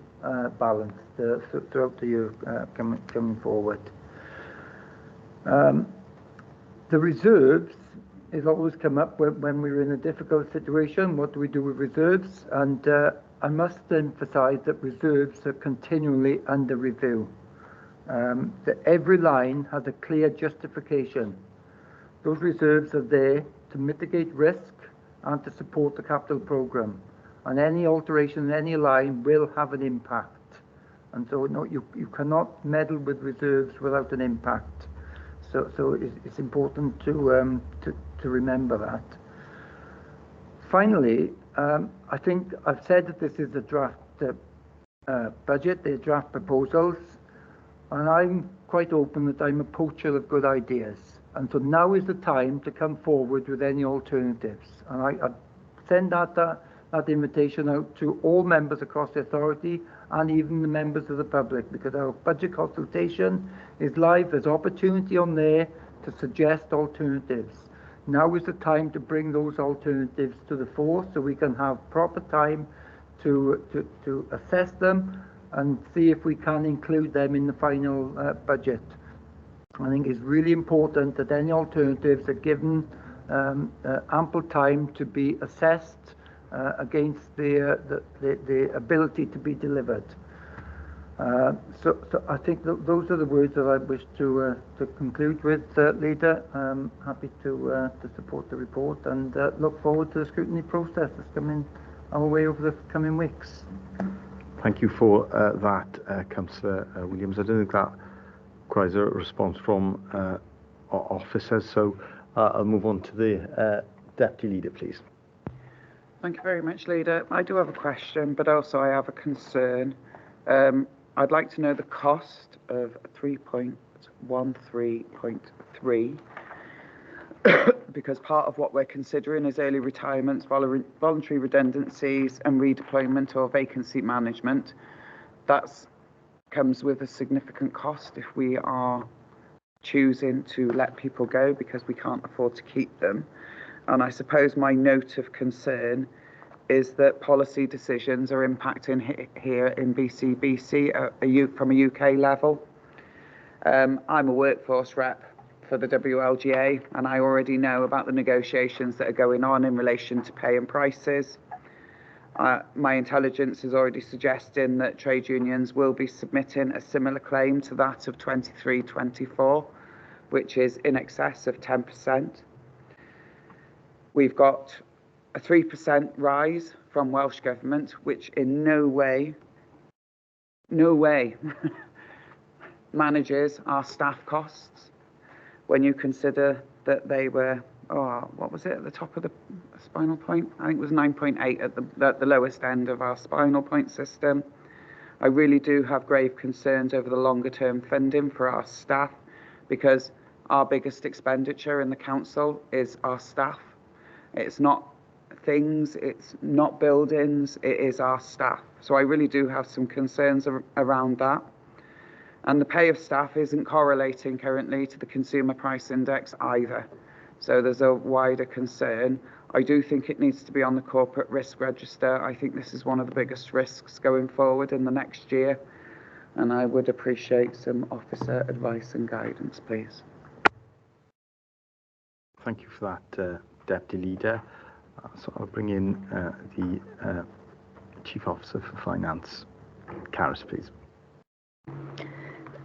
balanced throughout the year coming forward. The reserves has always come up when we're in a difficult situation. What do we do with reserves? And I must emphasise that reserves are continually under review. That every line has a clear justification. Those reserves are there to mitigate risk and to support the capital programme. And any alteration in any line will have an impact. And so no, you cannot meddle with reserves without an impact. So it's important to remember that. Finally, I think I've said that this is a draft budget, they're draft proposals, and I'm quite open that I'm a poacher of good ideas. And so now is the time to come forward with any alternatives. And I send that invitation out to all members across the authority and even the members of the public, because our budget consultation is live. There's opportunity on there to suggest alternatives. Now is the time to bring those alternatives to the fore so we can have proper time to assess them and see if we can include them in the final budget. I think it's really important that any alternatives are given ample time to be assessed against the ability to be delivered. So I think those are the words that I wish to conclude with, Leader. Happy to support the report and look forward to the scrutiny process that's coming our way over the coming weeks. Thank you for that, Councillor Williams. I don't think that requires a response from our officers, so I'll move on to the Deputy Leader, please. Thank you very much, Leader. I do have a question, but also I have a concern. I'd like to know the cost of 3.13.3 because part of what we're considering is early retirements, voluntary redundancies and redeployment or vacancy management. That comes with a significant cost if we are choosing to let people go because we can't afford to keep them. And I suppose my note of concern is that policy decisions are impacting here in BCBC from a UK level. I'm a workforce rep for the WLGA, and I already know about the negotiations that are going on in relation to pay and prices. My intelligence is already suggesting that trade unions will be submitting a similar claim to that of 23-24, which is in excess of 10%. We've got a 3% rise from Welsh Government, which in no way manages our staff costs when you consider that they were, what was it, at the top of the spinal point? I think it was 9.8 at the lowest end of our spinal point system. I really do have grave concerns over the longer term funding for our staff because our biggest expenditure in the council is our staff. It's not things, it's not buildings, it is our staff. So I really do have some concerns around that. And the pay of staff isn't correlating currently to the consumer price index either. So there's a wider concern. I do think it needs to be on the corporate risk register. I think this is one of the biggest risks going forward in the next year. And I would appreciate some officer advice and guidance, please. Thank you for that, Deputy Leader. So I'll bring in the Chief Officer for Finance, Caris, please.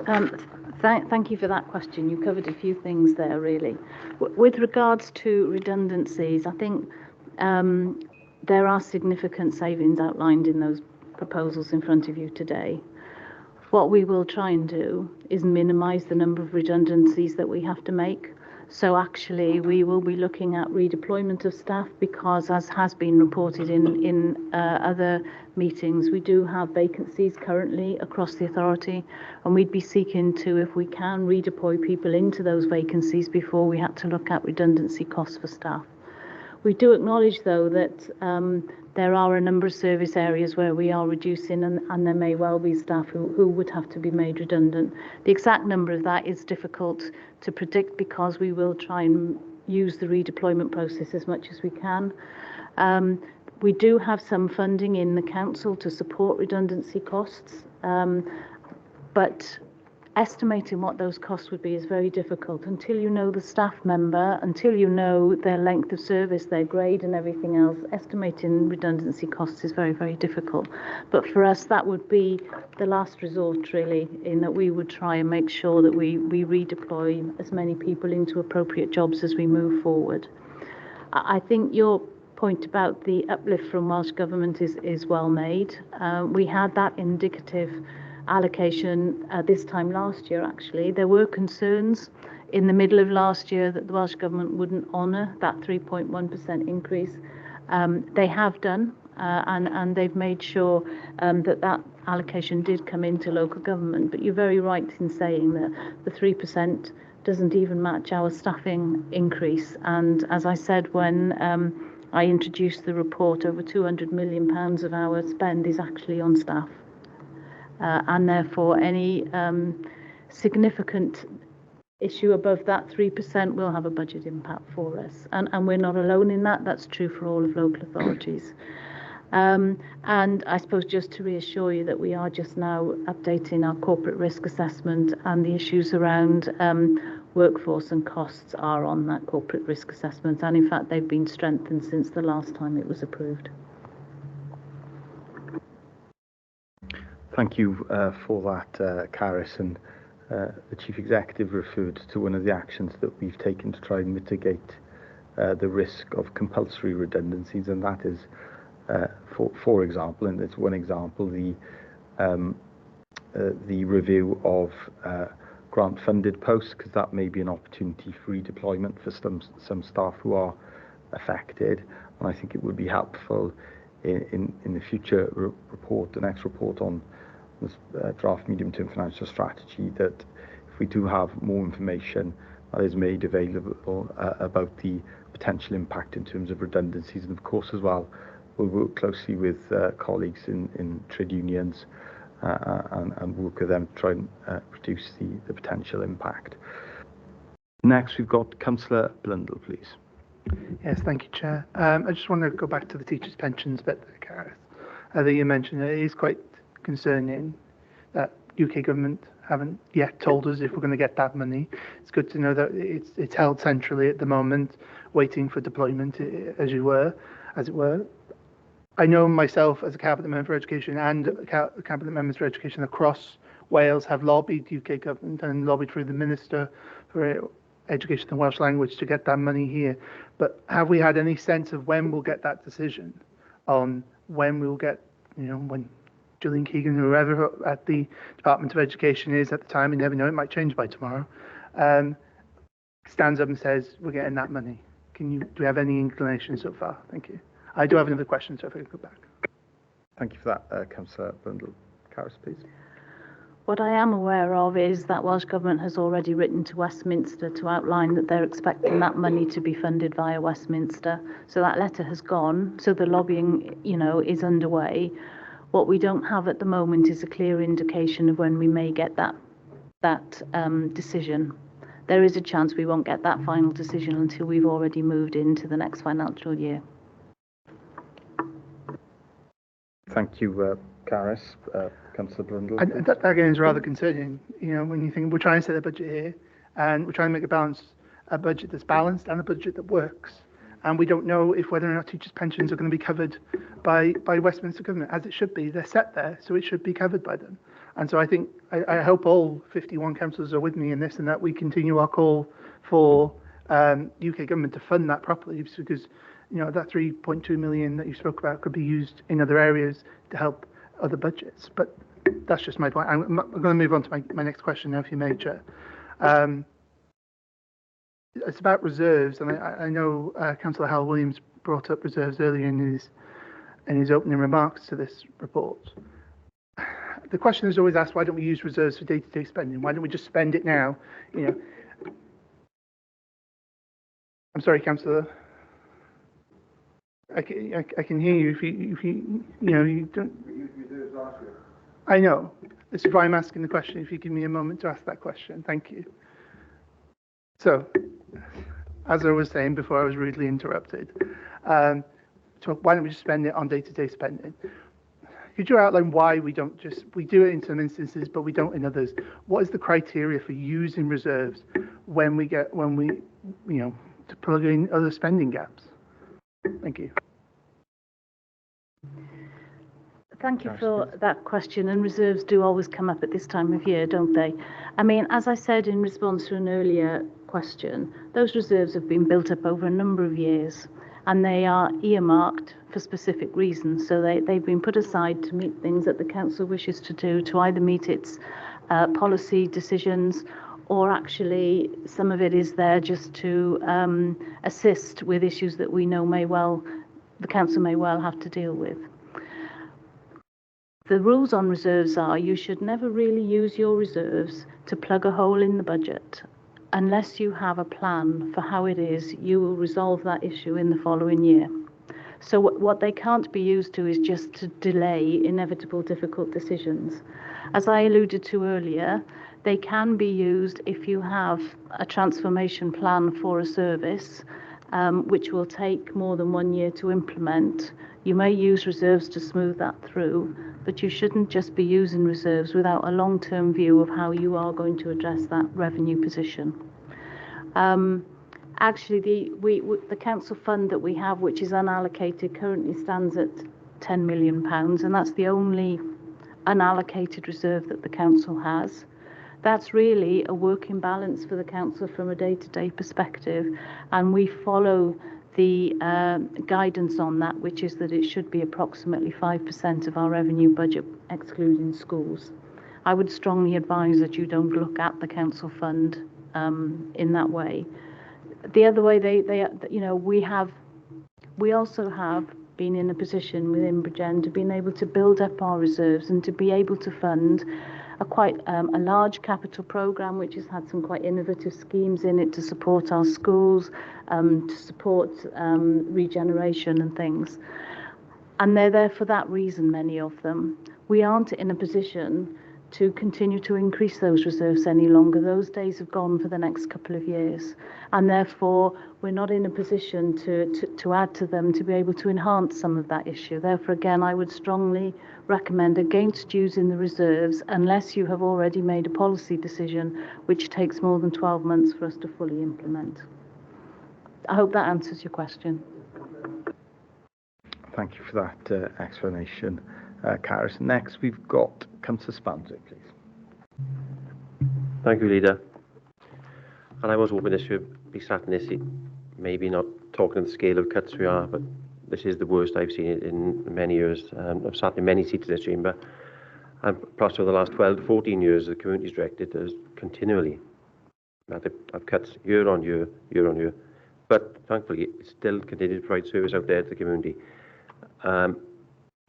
Thank you for that question. You covered a few things there, really. With regards to redundancies, I think there are significant savings outlined in those proposals in front of you today. What we will try and do is minimise the number of redundancies that we have to make. So actually, we will be looking at redeployment of staff because, as has been reported in other meetings, we do have vacancies currently across the authority, and we'd be seeking to, if we can, redeploy people into those vacancies before we had to look at redundancy costs for staff. We do acknowledge, though, that there are a number of service areas where we are reducing, and there may well be staff who would have to be made redundant. The exact number of that is difficult to predict because we will try and use the redeployment process as much as we can. We do have some funding in the council to support redundancy costs, but estimating what those costs would be is very difficult until you know the staff member, until you know their length of service, their grade and everything else. Estimating redundancy costs is very, very difficult. But for us, that would be the last resort, really, in that we would try and make sure that we redeploy as many people into appropriate jobs as we move forward. I think your point about the uplift from Welsh Government is well made. We had that indicative allocation this time last year, actually. There were concerns in the middle of last year that the Welsh Government wouldn't honour that 3.1% increase. They have done, and they've made sure that allocation did come into local government. But you're very right in saying that the 3% doesn't even match our staffing increase. And as I said when I introduced the report, over £200 million of our spend is actually on staff. And therefore any significant issue above that 3% will have a budget impact for us. And we're not alone in that. That's true for all of local authorities. And I suppose just to reassure you that we are just now updating our corporate risk assessment, and the issues around workforce and costs are on that corporate risk assessment, and in fact they've been strengthened since the last time it was approved. Thank you for that, Caris. And the Chief Executive referred to one of the actions that we've taken to try and mitigate the risk of compulsory redundancies, and that is, for example, and it's one example, the review of grant-funded posts, because that may be an opportunity for redeployment for some staff who are affected. And I think it would be helpful in the future report, the next report on this draft medium-term financial strategy, that if we do have more information that is made available about the potential impact in terms of redundancies. And of course as well, we'll work closely with colleagues in trade unions and work with them to try and reduce the potential impact. Next, we've got Councillor Blundell, please. Yes, thank you, Chair. I just want to go back to the teachers' pensions bit there, Gareth, that you mentioned. It is quite concerning that UK government haven't yet told us if we're going to get that money. It's good to know that it's held centrally at the moment, waiting for deployment, as it were. I know myself as a Cabinet Member for Education and Cabinet Members for Education across Wales have lobbied UK government and lobbied through the Minister for Education and Welsh Language to get that money here. But have we had any sense of when we'll get that decision on when we'll get, when Gillian Keegan, whoever at the Department of Education is at the time, you never know, it might change by tomorrow, stands up and says, we're getting that money. Do we have any inclination so far? Thank you. I do have another question, so if I could go back. Thank you for that, Councillor Blundell. Caris, please. What I am aware of is that Welsh Government has already written to Westminster to outline that they're expecting that money to be funded via Westminster. So that letter has gone, so the lobbying, is underway. What we don't have at the moment is a clear indication of when we may get that decision. There is a chance we won't get that final decision until we've already moved into the next financial year. Thank you, Caris. Councillor Blundell. And that again is rather concerning. When you think we're trying to set a budget here, and we're trying to make a budget that's balanced and a budget that works, and we don't know if whether or not teachers' pensions are going to be covered by Westminster government, as it should be. They're set there, so it should be covered by them. And so I hope all 51 councillors are with me in this, and that we continue our call for UK government to fund that properly, because that 3.2 million that you spoke about could be used in other areas to help other budgets. But that's just my point. I'm going to move on to my next question now, if you may, Chair. It's about reserves, and I know Councillor Hal Williams brought up reserves earlier in his opening remarks to this report. The question is always asked, why don't we use reserves for day-to-day spending? Why don't we just spend it now? I'm sorry, Councillor. I can hear you. If you don't. We used reserves last year. I know. This is why I'm asking the question. If you give me a moment to ask that question, thank you. So, as I was saying before, I was rudely interrupted. So why don't we just spend it on day-to-day spending? Could you outline why we do it in some instances, but we don't in others? What is the criteria for using reserves when we to plug in other spending gaps? Thank you. Thank you for that question. And reserves do always come up at this time of year, don't they? I mean, as I said in response to an earlier question, those reserves have been built up over a number of years, and they are earmarked for specific reasons. So they've been put aside to meet things that the council wishes to do, to either meet its policy decisions, or actually some of it is there just to assist with issues that we know the council may well have to deal with. The rules on reserves are you should never really use your reserves to plug a hole in the budget unless you have a plan for how it is you will resolve that issue in the following year. So what they can't be used to is just to delay inevitable difficult decisions. As I alluded to earlier, they can be used if you have a transformation plan for a service which will take more than 1 year to implement. You may use reserves to smooth that through, but you shouldn't just be using reserves without a long-term view of how you are going to address that revenue position. Actually, the council fund that we have, which is unallocated, currently stands at £10 million, and that's the only unallocated reserve that the council has. That's really a working balance for the council from a day-to-day perspective, and we follow the guidance on that, which is that it should be approximately 5% of our revenue budget, excluding schools. I would strongly advise that you don't look at the council fund in that way. The other way, we also have been in a position within Bridgend to being able to build up our reserves and to be able to fund a large capital programme which has had some quite innovative schemes in it to support our schools, to support regeneration and things. And they're there for that reason, many of them. We aren't in a position to continue to increase those reserves any longer. Those days have gone for the next couple of years. And therefore, we're not in a position to add to them to be able to enhance some of that issue. Therefore, again, I would strongly recommend against using the reserves unless you have already made a policy decision which takes more than 12 months for us to fully implement. I hope that answers your question. Thank you for that explanation, Carys. Next, we've got Councillor Spanzer, please. Thank you, Leader. And I was hoping this should be sat in this seat, maybe not talking the scale of cuts we are, but this is the worst I've seen it in many years. I've sat in many seats in this chamber, and plus for the last 12 to 14 years, the Communities Directorate has continually I've cuts year on year, but thankfully it still continues to provide service out there to the community,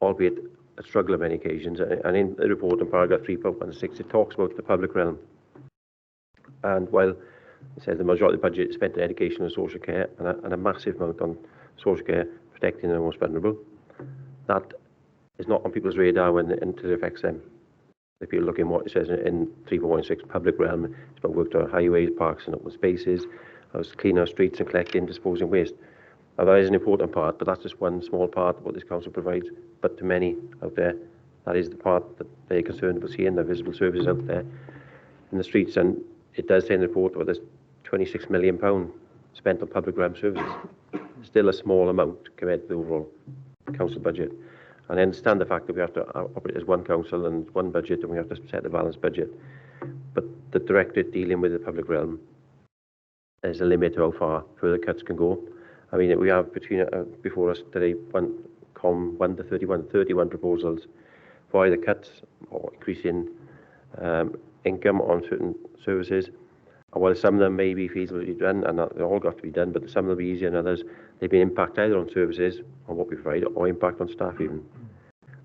albeit a struggle on many occasions. And in the report in paragraph 3.16, it talks about the public realm. And while it says the majority of the budget is spent on education and social care, and a massive amount on social care, protecting the most vulnerable, that is not on people's radar when until it affects them. If you look in what it says in 3.16, public realm, it's about work on highways, parks and open spaces, cleaning our streets and collecting, disposing waste. Now, that is an important part, but that's just one small part of what this council provides. But to many out there, that is the part that they're concerned about seeing, the visible services out there in the streets. And it does say in the report that there's £26 million spent on public realm services. Still a small amount compared to the overall council budget. And I understand the fact that we have to operate as one council and one budget, and we have to set the balanced budget. But the directorate dealing with the public realm, there's a limit to how far further cuts can go. I mean, we have between before us today 1 to 31 proposals for either cuts or increasing income on certain services. And while some of them may be feasibly done, and they all got to be done, but some will be easier than others, they've been impact either on services, on what we provide, or impact on staff even.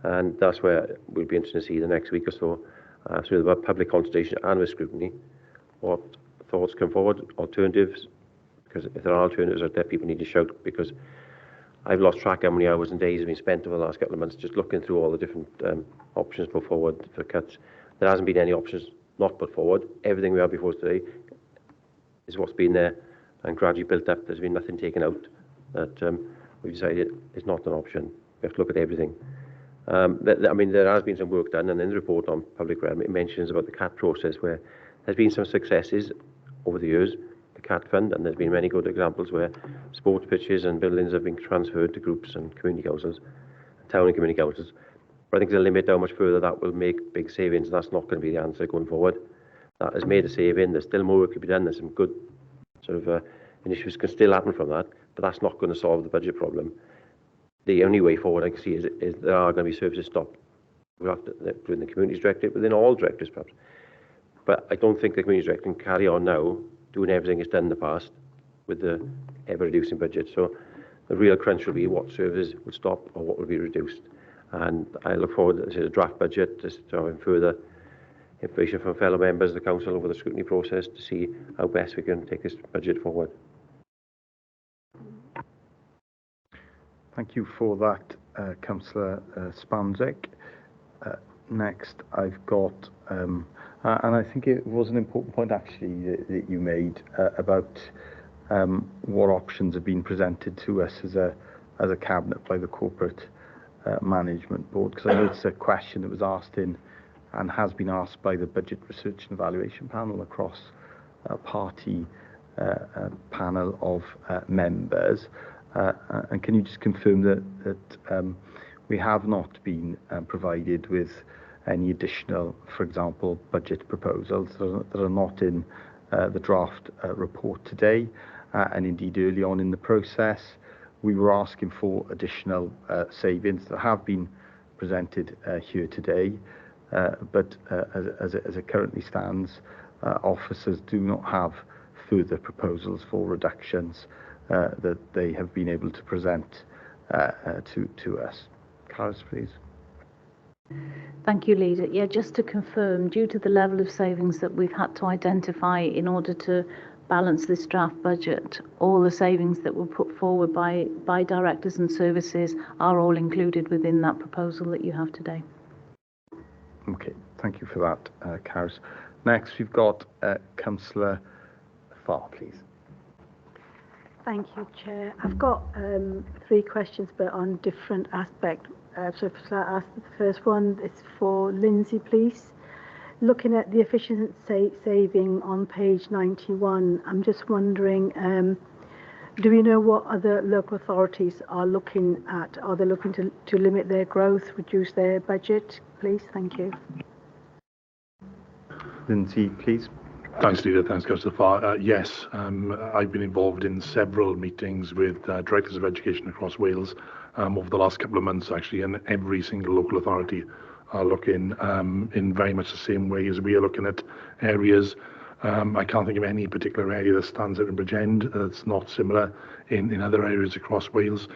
And that's where we'll be interested to see the next week or so, through the public consultation and with scrutiny, what thoughts come forward, alternatives, because if there are alternatives out there, people need to shout, because I've lost track how many hours and days have been spent over the last couple of months just looking through all the different options put forward for cuts. There hasn't been any options not put forward. Everything we have before us today is what's been there and gradually built up. There's been nothing taken out that we've decided is not an option. We have to look at everything. I mean, there has been some work done, and in the report on public realm, it mentions about the CAT process, where there's been some successes over the years, the CAT fund, and there's been many good examples where sports pitches and buildings have been transferred to groups and community councils, town and community councils. But I think there's a limit how much further that will make big savings, and that's not going to be the answer going forward. That has made a saving. There's still more work to be done. There's some good sort of initiatives can still happen from that, but that's not going to solve the budget problem. The only way forward I can see is there are going to be services stopped. We'll have to, within the Communities Directorate, within all directors perhaps. But I don't think the Communities Directorate can carry on now doing everything it's done in the past with the ever-reducing budget. So the real crunch will be what services will stop or what will be reduced. And I look forward to the draft budget, just to having further information from fellow members of the council over the scrutiny process to see how best we can take this budget forward. Thank you for that, Councillor Spanzik. Next, I've got, and I think it was an important point actually that you made about what options have been presented to us as a cabinet by the corporate management board, because I know it's a question that was asked in and has been asked by the Budget Research and Evaluation Panel across a party panel of members. And can you just confirm that we have not been provided with any additional, for example, budget proposals that are not in the draft report today, and indeed early on in the process we were asking for additional savings that have been presented here today, but as it currently stands, officers do not have further proposals for reductions that they have been able to present to us. Carys, please. Thank you, Leader. Yeah, just to confirm, due to the level of savings that we've had to identify in order to balance this draft budget, all the savings that were put forward by directors and services are all included within that proposal that you have today. Okay, thank you for that, Carys. Next, we've got Councillor Farr, please. Thank you, Chair. I've got 3 questions, but on different aspects. So if I ask the first one, it's for Lindsay, please. Looking at the efficiency saving on page 91, I'm just wondering, do we know what other local authorities are looking at? Are they looking to limit their growth, reduce their budget, please? Thank you. Lindsay, please. Thanks, Leader. Thanks, Councillor Farr. Yes, I've been involved in several meetings with directors of education across Wales over the last couple of months, actually, and every single local authority are looking in very much the same way as we are looking at areas. I can't think of any particular area that stands out in Bridgend that's not similar in other areas across Wales.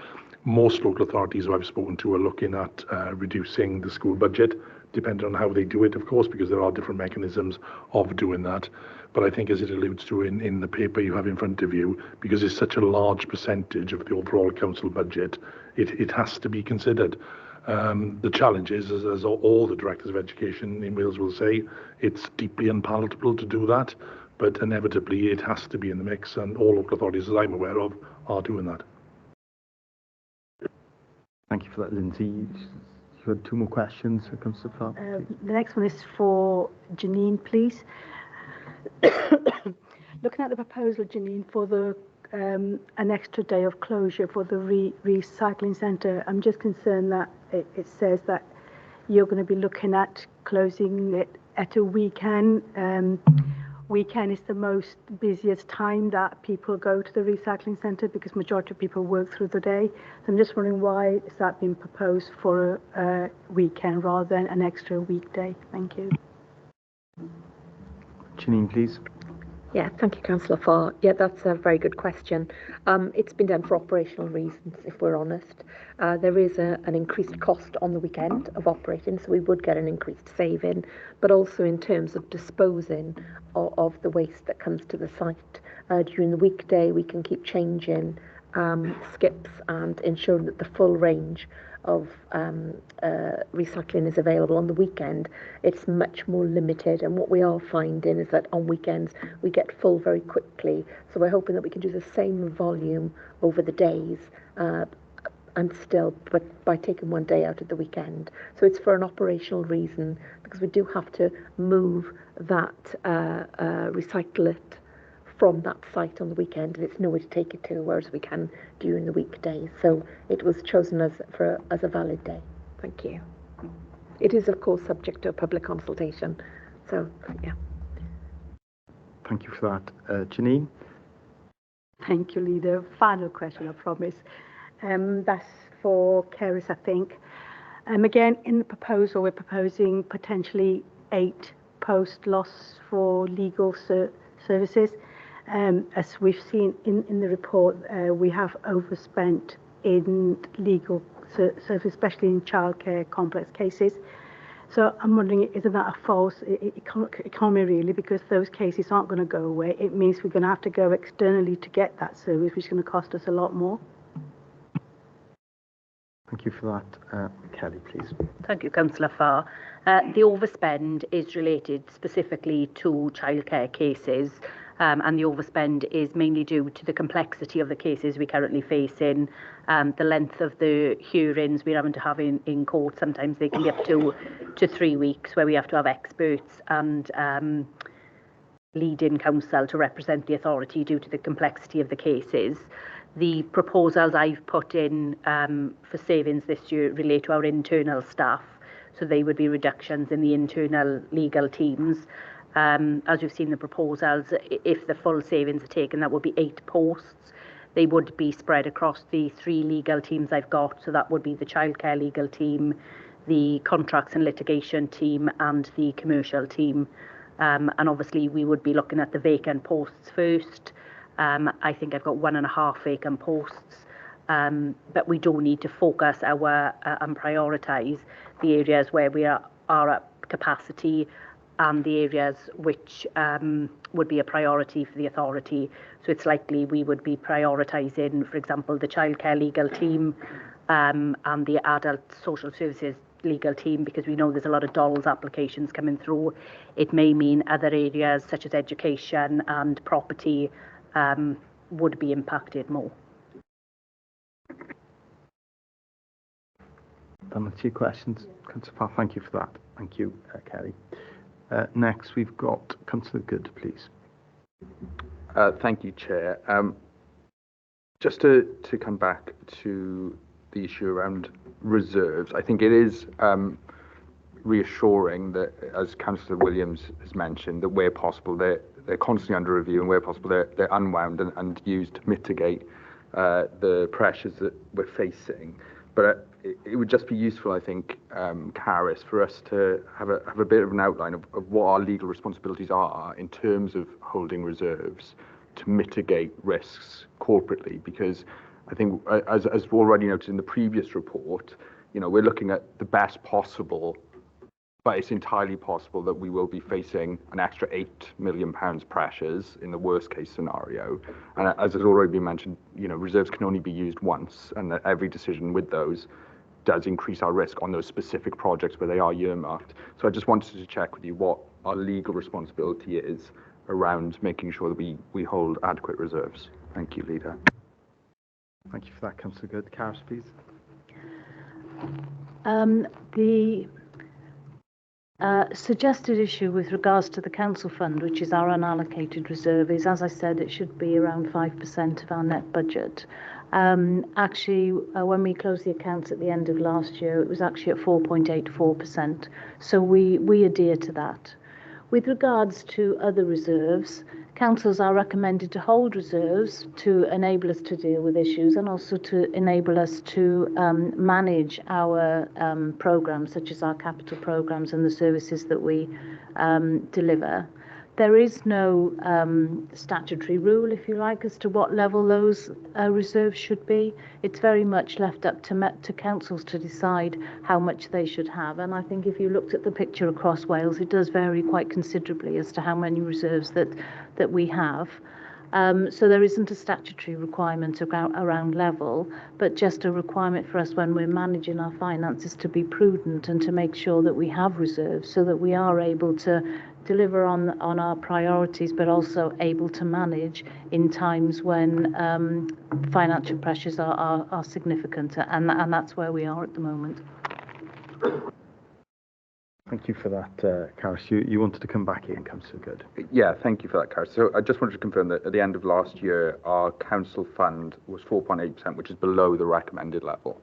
Most local authorities who I've spoken to are looking at reducing the school budget, depending on how they do it, of course, because there are different mechanisms of doing that. But I think, as it alludes to in the paper you have in front of you, because it's such a large percentage of the overall council budget, it has to be considered. The challenge is, as all the directors of education in Wales will say, it's deeply unpalatable to do that, but inevitably it has to be in the mix, and all local authorities, as I'm aware of, are doing that. Thank you for that, Lindsay. You had 2 more questions. Councillor Farr. The next one is for Janine, please. Looking at the proposal, Janine, for the an extra day of closure for the recycling centre, I'm just concerned that it says that you're going to be looking at closing it at a weekend. Weekend is the most busiest time that people go to the recycling centre because majority of people work through the day. So I'm just wondering, why is that being proposed for a weekend rather than an extra weekday? Thank you. Janine, please. Yeah, thank you, Councillor Farr. Yeah, that's a very good question. It's been done for operational reasons, if we're honest. There is an increased cost on the weekend of operating, so we would get an increased saving, but also in terms of disposing of the waste that comes to the site. During the weekday, we can keep changing skips and ensuring that the full range of recycling is available. On the weekend, it's much more limited, and what we are finding is that on weekends we get full very quickly, so we're hoping that we can do the same volume over the days but by taking one day out at the weekend. So it's for an operational reason, because we do have to move that recycle it from that site on the weekend, and it's nowhere to take it to, whereas we can during the weekdays. So it was chosen as a valid day. Thank you. It is, of course, subject to a public consultation. So, yeah. Thank you for that. Janine? Thank you, Leader. Final question, I promise. That's for Carys, I think. Again, in the proposal, we're proposing potentially 8 post loss for legal services. As we've seen in the report, we have overspent in legal service, especially in childcare complex cases. So I'm wondering, isn't that a false economy really, because those cases aren't going to go away? It means we're going to have to go externally to get that service, which is going to cost us a lot more. Thank you for that. Kelly, please. Thank you, Councillor Farr. The overspend is related specifically to childcare cases. and the overspend is mainly due to the complexity of the cases we currently face in, the length of the hearings we're having to have in court. Sometimes they can be up to 3 weeks, where we have to have experts and lead-in counsel to represent the authority due to the complexity of the cases. The proposals I've put in for savings this year relate to our internal staff, so they would be reductions in the internal legal teams. As you've seen the proposals, if the full savings are taken, that would be 8 posts. They would be spread across the 3 legal teams I've got, so that would be the childcare legal team, the contracts and litigation team, and the commercial team. And obviously we would be looking at the vacant posts first. I think I've got 1.5 vacant posts, but we do need to focus our and prioritise the areas where we are at capacity and the areas which would be a priority for the authority. So it's likely we would be prioritising, for example, the childcare legal team and the adult social services legal team, because we know there's a lot of DOLS applications coming through. It may mean other areas such as education and property would be impacted more. That answer your questions, Councillor Parr. Thank you for that. Thank you, Kelly. Next, we've got Councillor Good, please. Thank you, Chair. Just to come back to the issue around reserves, I think it is reassuring that, as Councillor Williams has mentioned, that where possible they're constantly under review, and where possible they're unwound and used to mitigate the pressures that we're facing. But it would just be useful, I think, Caris, for us to have a bit of an outline of what our legal responsibilities are in terms of holding reserves to mitigate risks corporately, because I think, as already noted in the previous report, we're looking at the best possible, but it's entirely possible that we will be facing an extra £8 million pressures in the worst case scenario. And as has already been mentioned, reserves can only be used once, and that every decision with those does increase our risk on those specific projects where they are earmarked. So I just wanted to check with you what our legal responsibility is around making sure that we hold adequate reserves. Thank you, Leader. Thank you for that, Councillor Good. Caris, please. The suggested issue with regards to the council fund, which is our unallocated reserve, is, as I said, it should be around 5% of our net budget. Actually, when we closed the accounts at the end of last year, it was actually at 4.84%. So we adhere to that. With regards to other reserves, councils are recommended to hold reserves to enable us to deal with issues and also to enable us to manage our programmes, such as our capital programmes and the services that we deliver. There is no statutory rule, if you like, as to what level those reserves should be. It's very much left up to councils to decide how much they should have. And I think if you looked at the picture across Wales, it does vary quite considerably as to how many reserves that we have. So there isn't a statutory requirement around level, but just a requirement for us when we're managing our finances to be prudent and to make sure that we have reserves so that we are able to deliver on our priorities, but also able to manage in times when financial pressures are significant, and that's where we are at the moment. Thank you for that, Caris. You wanted to come back in, Councillor Good. Yeah, thank you for that, Caris. So I just wanted to confirm that at the end of last year, our council fund was 4.8%, which is below the recommended level.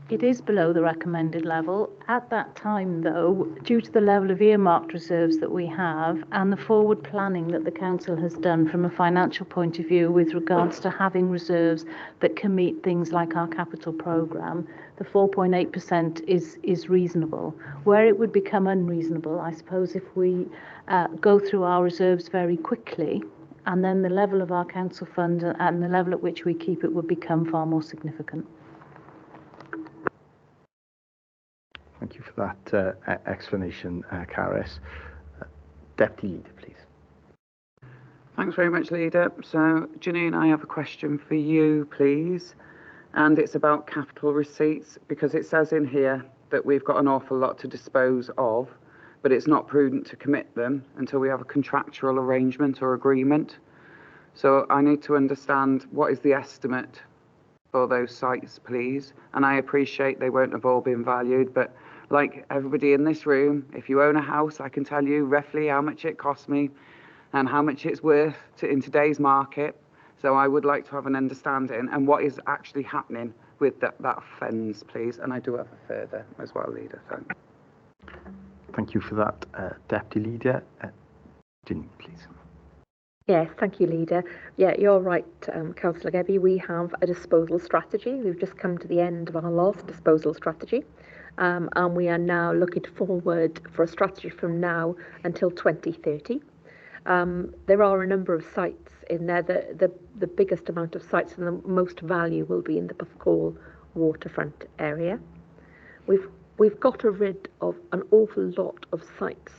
It is below the recommended level. At that time, though, due to the level of earmarked reserves that we have and the forward planning that the Council has done from a financial point of view with regards to having reserves that can meet things like our capital programme, the 4.8% is reasonable. Where it would become unreasonable, I suppose, if we go through our reserves very quickly, and then the level of our Council fund and the level at which we keep it would become far more significant. Thank you for that explanation, Caris. Deputy Leader, please. Thanks very much, Leader. So, Janine, I have a question for you, please. And it's about capital receipts, because it says in here that we've got an awful lot to dispose of. but it's not prudent to commit them until we have a contractual arrangement or agreement. So I need to understand what is the estimate for those sites, please. And I appreciate they won't have all been valued, but like everybody in this room, if you own a house, I can tell you roughly how much it cost me and how much it's worth in today's market. So I would like to have an understanding and what is actually happening with that funds, please. And I do have a further as well, Leader. Thanks. Thank you for that, Deputy Leader. Janine, please. Yes, thank you, Leader. Yeah, you're right, Councillor Gebby. We have a disposal strategy. We've just come to the end of our last disposal strategy, and we are now looking forward for a strategy from now until 2030. There are a number of sites in there. The biggest amount of sites and the most value will be in the Porthcawl waterfront area. We've got rid of an awful lot of sites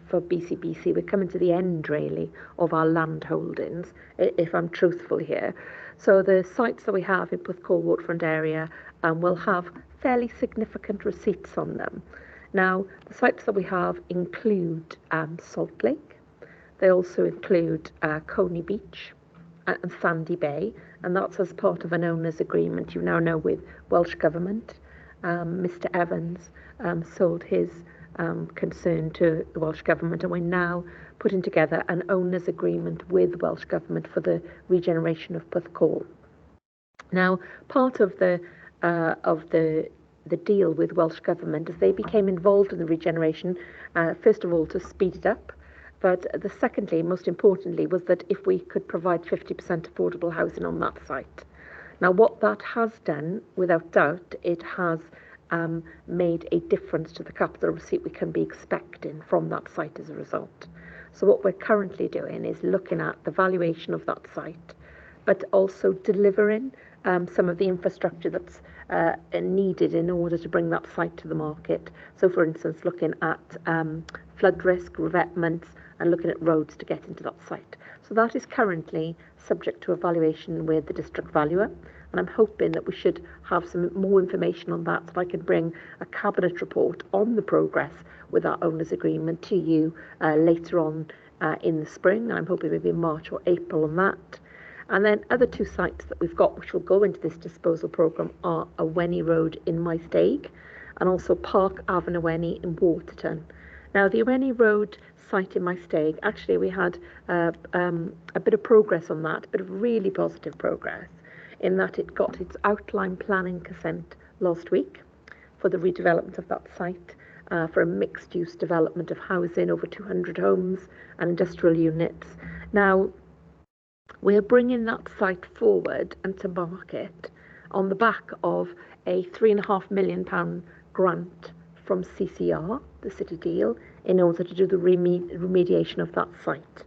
for BCBC. We're coming to the end, really, of our land holdings, if I'm truthful here. So the sites that we have in Porthcawl waterfront area will have fairly significant receipts on them. Now, the sites that we have include Salt Lake. They also include Coney Beach and Sandy Bay, and that's as part of an owner's agreement, you now know, with Welsh Government. Mr Evans sold his concern to the Welsh Government, and we're now putting together an owner's agreement with Welsh Government for the regeneration of Porthcawl. Now, part of the deal with Welsh Government is they became involved in the regeneration, first of all to speed it up, but secondly, most importantly, was that if we could provide 50% affordable housing on that site. Now, what that has done, without doubt, it has made a difference to the capital receipt we can be expecting from that site as a result. So what we're currently doing is looking at the valuation of that site, but also delivering some of the infrastructure that's needed in order to bring that site to the market. So, for instance, looking at flood risk, revetments, and looking at roads to get into that site. So that is currently subject to evaluation with the district valuer, and I'm hoping that we should have some more information on that so I can bring a cabinet report on the progress with our owners agreement to you later on in the spring. I'm hoping maybe in March or April on that. And then other two sites that we've got which will go into this disposal programme are Awenny Road in Maesteg and also Park Avenue Awenny in Waterton. Now, the Awenny Road site in Maesteg, actually we had a bit of progress on that, a bit of really positive progress, in that it got its outline planning consent last week for the redevelopment of that site for a mixed-use development of housing, over 200 homes and industrial units. Now, we're bringing that site forward and to market on the back of a £3.5 million grant from CCR, the City Deal, in order to do the remediation of that site.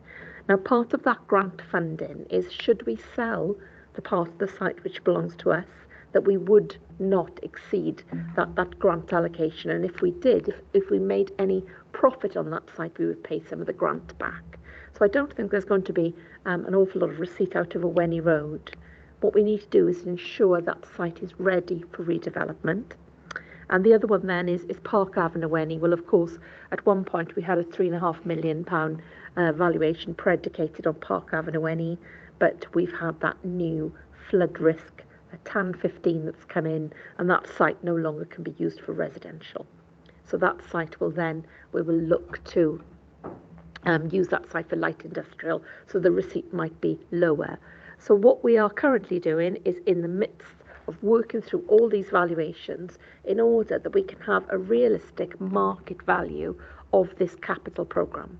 Now, part of that grant funding is, should we sell the part of the site which belongs to us, that we would not exceed that grant allocation. And if we did, if we made any profit on that site, we would pay some of the grant back. So I don't think there's going to be an awful lot of receipt out of Awenny Road. What we need to do is ensure that site is ready for redevelopment. And the other one then is Park Avenue Awenny. Well, of course, at one point we had a £3.5 million valuation predicated on Park Avenue Awenny, but we've had that new flood risk, a TAN 15 that's come in, and that site no longer can be used for residential. So that site we will look to use that site for light industrial, so the receipt might be lower. So what we are currently doing is in the midst of working through all these valuations in order that we can have a realistic market value of this capital programme.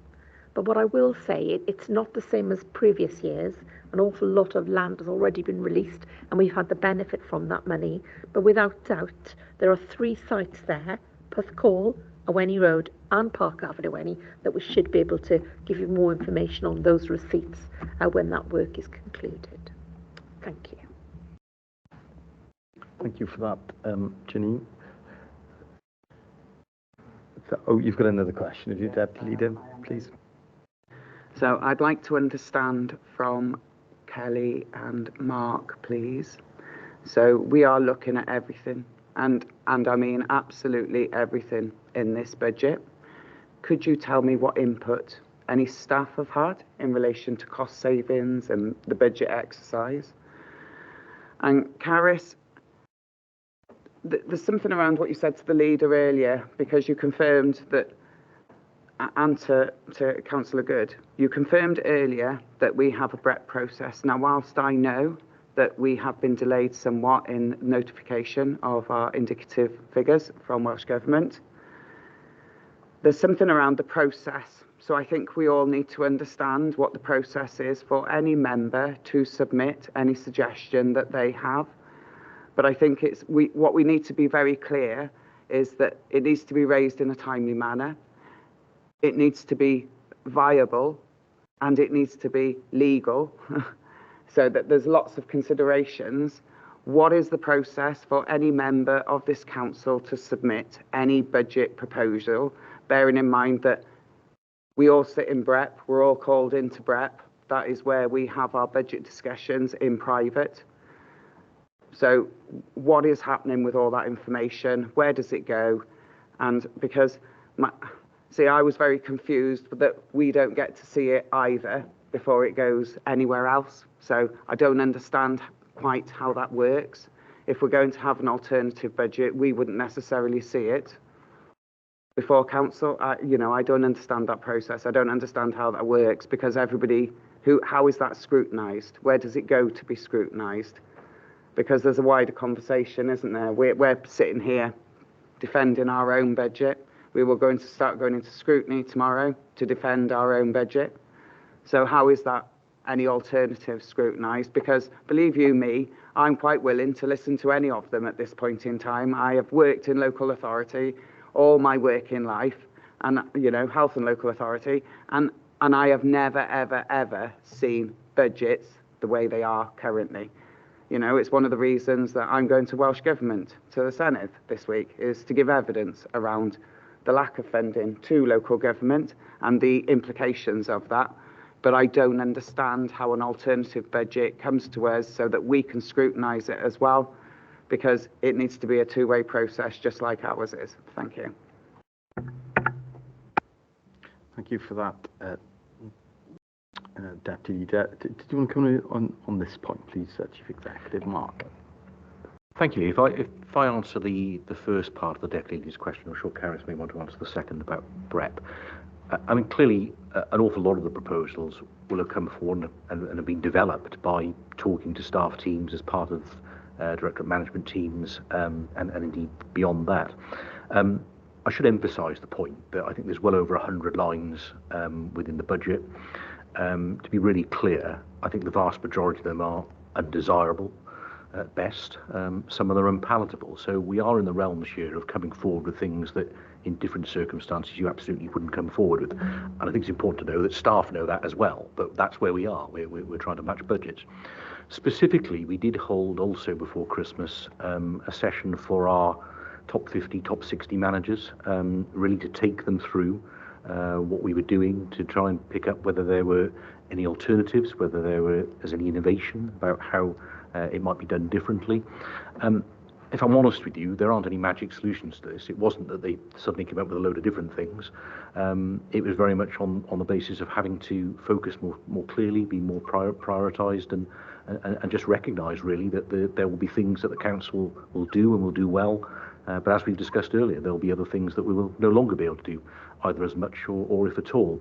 But what I will say, it's not the same as previous years. An awful lot of land has already been released and we've had the benefit from that money. But without doubt, there are 3 sites there, Porthcawl, Awenny Road and Park Avenue Awenny, that we should be able to give you more information on those receipts when that work is concluded. Thank you. Thank you for that, Janine. So, you've got another question, have you, Deputy Leader, please? So I'd like to understand from Kelly and Mark, please. So we are looking at everything, and I mean absolutely everything in this budget. could you tell me what input any staff have had in relation to cost savings and the budget exercise? And Caris, there's something around what you said to the leader earlier, because you confirmed that, and to Councillor Good, you confirmed earlier that we have a BREP process. Now, whilst I know that we have been delayed somewhat in notification of our indicative figures from Welsh Government, there's something around the process. So I think we all need to understand what the process is for any member to submit any suggestion that they have. But I think what we need to be very clear is that it needs to be raised in a timely manner. It needs to be viable, and it needs to be legal, so that there's lots of considerations. What is the process for any member of this council to submit any budget proposal, bearing in mind that we all sit in BREP, we're all called into BREP. That is where we have our budget discussions in private. So what is happening with all that information? Where does it go? And because, I was very confused that we don't get to see it either before it goes anywhere else. So I don't understand quite how that works. If we're going to have an alternative budget, we wouldn't necessarily see it before council. I don't understand that process. I don't understand how that works, because how is that scrutinised? Where does it go to be scrutinised? Because there's a wider conversation, isn't there? We're sitting here defending our own budget. We were going to start going into scrutiny tomorrow to defend our own budget. So how is that any alternative scrutinised? Because believe you me, I'm quite willing to listen to any of them at this point in time. I have worked in local authority all my working life, and health and local authority, and I have never, ever, ever seen budgets the way they are currently. It's one of the reasons that I'm going to Welsh Government, to the Senedd this week, is to give evidence around the lack of funding to local government and the implications of that. But I don't understand how an alternative budget comes to us so that we can scrutinise it as well, because it needs to be a two-way process, just like ours is. Thank you. Thank you for that, Deputy Leader. Did you want to come in on this point, please, Chief Executive Mark? Thank you. If I answer the first part of the Deputy Leader's question, I'm sure Caris may want to answer the second about BREP. Clearly, an awful lot of the proposals will have come forward and have been developed by talking to staff teams as part of directorate management teams, and indeed beyond that. I should emphasise the point that I think there's well over 100 lines within the budget. To be really clear, I think the vast majority of them are undesirable at best. Some of them are unpalatable. So we are in the realms here of coming forward with things that in different circumstances you absolutely wouldn't come forward with. And I think it's important to know that staff know that as well, but that's where we are. We're trying to match budgets. Specifically, we did hold also before Christmas a session for our top 50, top 60 managers, really to take them through what we were doing, to try and pick up whether there were any alternatives, whether there was any innovation about how it might be done differently. If I'm honest with you, there aren't any magic solutions to this. It wasn't that they suddenly came up with a load of different things. It was very much on the basis of having to focus more clearly, be more prioritised, and just recognise really that there will be things that the council will do and will do well. But as we've discussed earlier, there will be other things that we will no longer be able to do, either as much or if at all.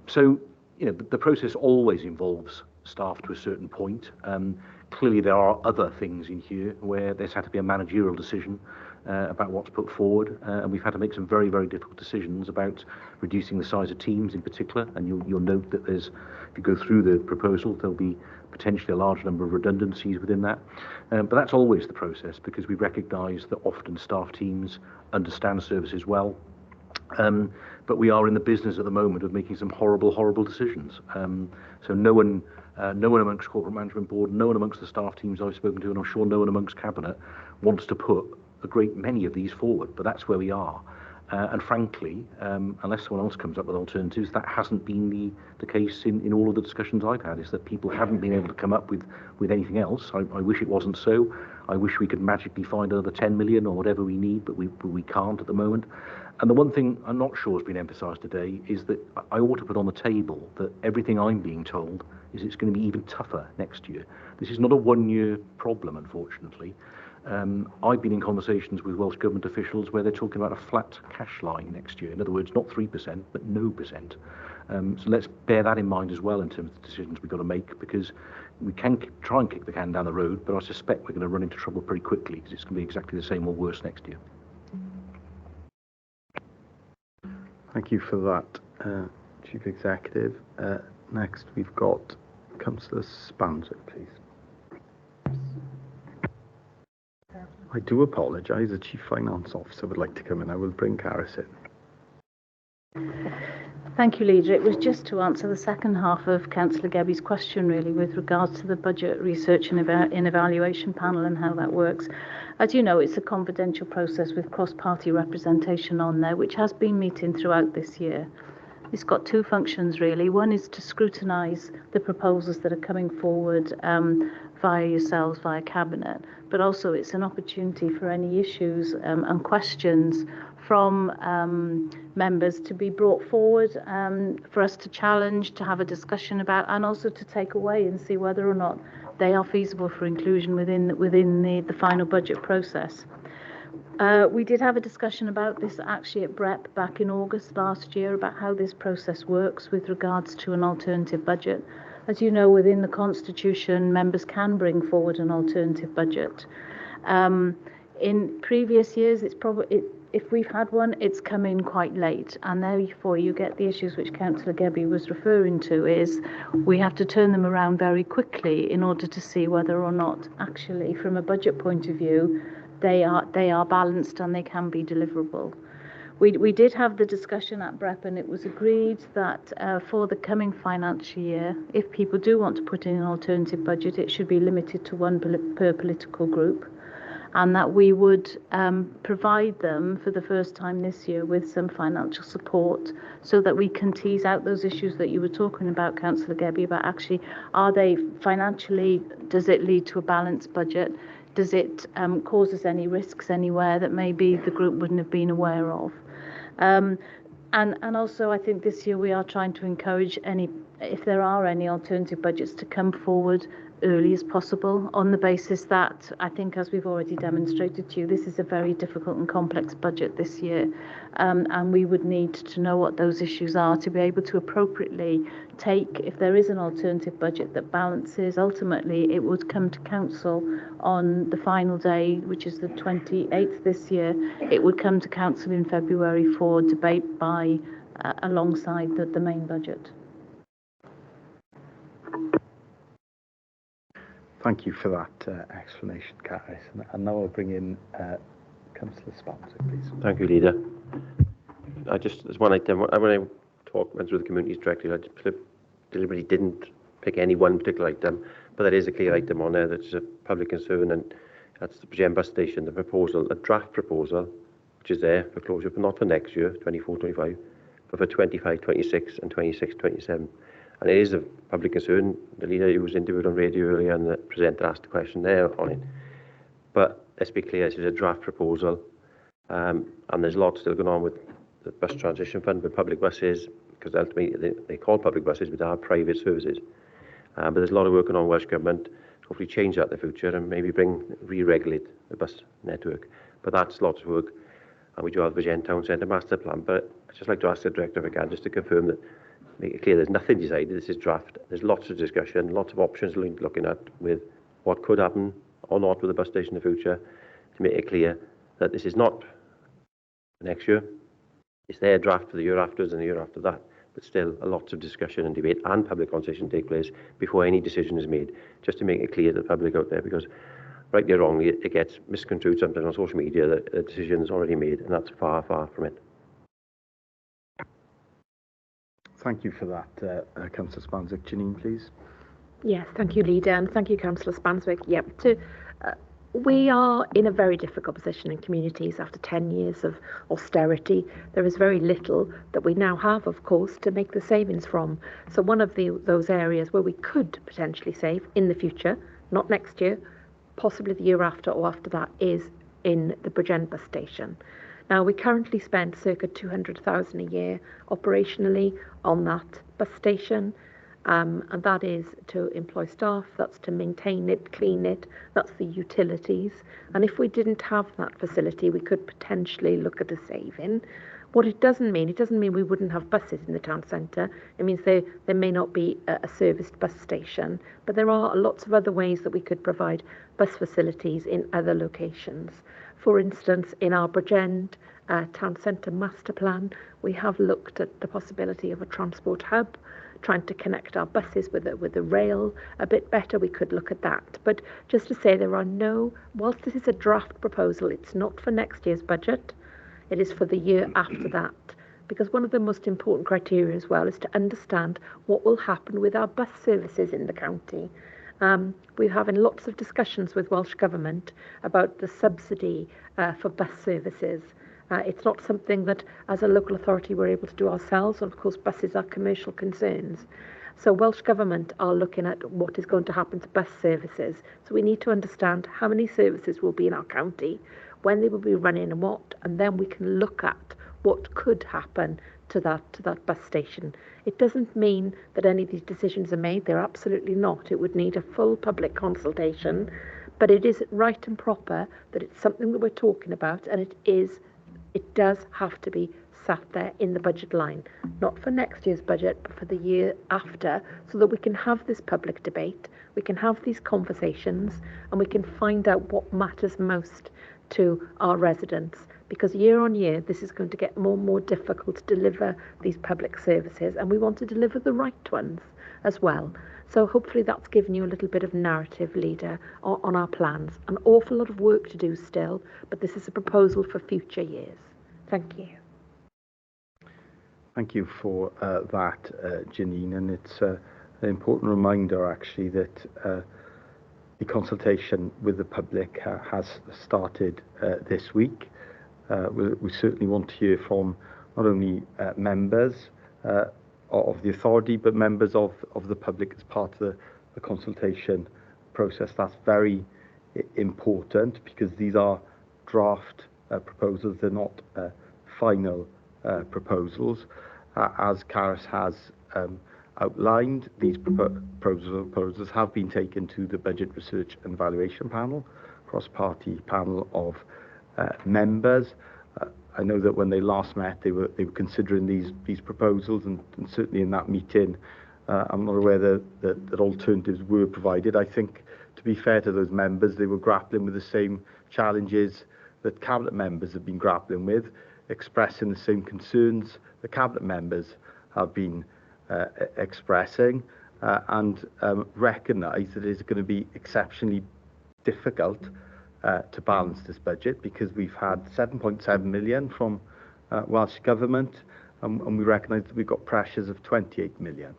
So, the process always involves staff to a certain point. Clearly, there are other things in here where there's had to be a managerial decision about what's put forward, and we've had to make some very, very difficult decisions about reducing the size of teams in particular. And you'll note that if you go through the proposal, there'll be potentially a large number of redundancies within that. But that's always the process, because we recognise that often staff teams understand services well. But we are in the business at the moment of making some horrible, horrible decisions. So no one amongst Corporate Management Board, no one amongst the staff teams I've spoken to, and I'm sure no one amongst Cabinet wants to put a great many of these forward, but that's where we are. And frankly, unless someone else comes up with alternatives, that hasn't been the case in all of the discussions I've had, is that people haven't been able to come up with anything else. I wish it wasn't so. I wish we could magically find another 10 million or whatever we need, but we can't at the moment. And the one thing I'm not sure has been emphasised today is that I ought to put on the table that everything I'm being told is it's going to be even tougher next year. This is not a one-year problem, unfortunately. I've been in conversations with Welsh Government officials where they're talking about a flat cash line next year. In other words, not 3%, but no percent. So let's bear that in mind as well in terms of the decisions we've got to make, because we can try and kick the can down the road, but I suspect we're going to run into trouble pretty quickly because it's going to be exactly the same or worse next year. Thank you for that, Chief Executive. Next, we've got Councillor Spanser, please. I do apologise. The Chief Finance Officer would like to come in. I will bring Caris in. Thank you, Leader. It was just to answer the second half of Councillor Gebby's question, really, with regards to the Budget Research and Evaluation Panel and how that works. As you know, it's a confidential process with cross-party representation on there, which has been meeting throughout this year. It's got two functions, really. One is to scrutinise the proposals that are coming forward via yourselves, via Cabinet, but also it's an opportunity for any issues and questions from members to be brought forward for us to challenge, to have a discussion about, and also to take away and see whether or not they are feasible for inclusion within the final budget process. We did have a discussion about this actually at BREP back in August last year about how this process works with regards to an alternative budget. As you know, within the Constitution, members can bring forward an alternative budget. In previous years, if we've had one, it's come in quite late, and therefore you get the issues which Councillor Gebby was referring to, is we have to turn them around very quickly in order to see whether or not actually, from a budget point of view, they are balanced and they can be deliverable. We did have the discussion at BREP, and it was agreed that for the coming financial year, if people do want to put in an alternative budget, it should be limited to one per political group, and that we would provide them for the first time this year with some financial support so that we can tease out those issues that you were talking about, Councillor Gebby, about actually, are they financially, does it lead to a balanced budget? Does it cause us any risks anywhere that maybe the group wouldn't have been aware of? And also, I think this year we are trying to encourage if there are any alternative budgets, to come forward early as possible, on the basis that, I think, as we've already demonstrated to you, this is a very difficult and complex budget this year, and we would need to know what those issues are to be able to appropriately take, if there is an alternative budget that balances, ultimately it would come to Council on the final day, which is the 28th this year. It would come to Council in February for debate by alongside the main budget. Thank you for that explanation, Caris. And now I'll bring in Councillor Spanser, please. Thank you, Leader. There's one item, when I went through the communities directly, I just deliberately didn't pick any one particular item, but there is a clear item on there that's a public concern, and that's the Bridgend bus station, the proposal, a draft proposal, which is there for closure, but not for next year, 24-25, but for 25-26 and 26-27. And it is a public concern. The leader who was interviewed on radio earlier and the presenter asked a question there on it. But let's be clear, this is a draft proposal, and there's lots still going on with the bus transition fund with public buses, because ultimately they call public buses, but they are private services. But there's a lot of work going on Welsh Government to hopefully change that in the future and maybe re-regulate the bus network. But that's lots of work, and we do have the Bridgend Town Centre Master Plan. But I'd just like to ask the Director if I can, just to confirm that, make it clear there's nothing decided, this is draft. There's lots of discussion, lots of options looking at with what could happen or not with the bus station in the future, to make it clear that this is not next year. It's their draft for the year after and the year after that, but still a lot of discussion and debate and public consultation take place before any decision is made, just to make it clear to the public out there, because rightly or wrongly it gets misconstrued sometimes on social media that a decision is already made, and that's far, far from it. Thank you for that, Councillor Spanswick. Janine, please. Yes, thank you, Leader, and thank you, Councillor Spanswick. Yep, We are in a very difficult position in communities after 10 years of austerity. There is very little that we now have, of course, to make the savings from. So one of those areas where we could potentially save in the future, not next year, possibly the year after or after that, is in the Bridgend bus station. Now, we currently spend circa 200,000 a year operationally on that bus station. And that is to employ staff, that's to maintain it, clean it, that's the utilities. And if we didn't have that facility, we could potentially look at a saving. What it doesn't mean we wouldn't have buses in the town centre. It means there may not be a serviced bus station, but there are lots of other ways that we could provide bus facilities in other locations. For instance, in our Bridgend town centre master plan, we have looked at the possibility of a transport hub, trying to connect our buses with the rail a bit better. We could look at that. But just to say, there are whilst this is a draft proposal, it's not for next year's budget. It is for the year after that. Because one of the most important criteria as well is to understand what will happen with our bus services in the county. We're having lots of discussions with Welsh Government about the subsidy for bus services. It's not something that, as a local authority, we're able to do ourselves. And of course, buses are commercial concerns. So Welsh Government are looking at what is going to happen to bus services. So we need to understand how many services will be in our county, when they will be running and what, and then we can look at what could happen to that bus station. It doesn't mean that any of these decisions are made. They're absolutely not. It would need a full public consultation. But it is right and proper that it's something that we're talking about, and it does have to be sat there in the budget line, not for next year's budget, but for the year after, so that we can have this public debate, we can have these conversations, and we can find out what matters most to our residents. Because year on year, this is going to get more and more difficult to deliver these public services, and we want to deliver the right ones as well. So hopefully that's given you a little bit of narrative, Leader, on our plans. An awful lot of work to do still, but this is a proposal for future years. Thank you. Thank you for that, Janine. And it's an important reminder, actually, that the consultation with the public has started this week. We certainly want to hear from not only members of the authority, but members of the public as part of the consultation process. That's very important because these are draft proposals. They're not final proposals. As Caris has outlined, these proposals have been taken to the Budget Research and Evaluation Panel, cross-party panel of members. I know that when they last met, they were considering these proposals, and certainly in that meeting, I'm not aware that alternatives were provided. I think, to be fair to those members, they were grappling with the same challenges that Cabinet members have been grappling with, expressing the same concerns the Cabinet members have been expressing, and recognise that it is going to be exceptionally difficult to balance this budget, because we've had 7.7 million from Welsh Government, and we recognise that we've got pressures of 28 million.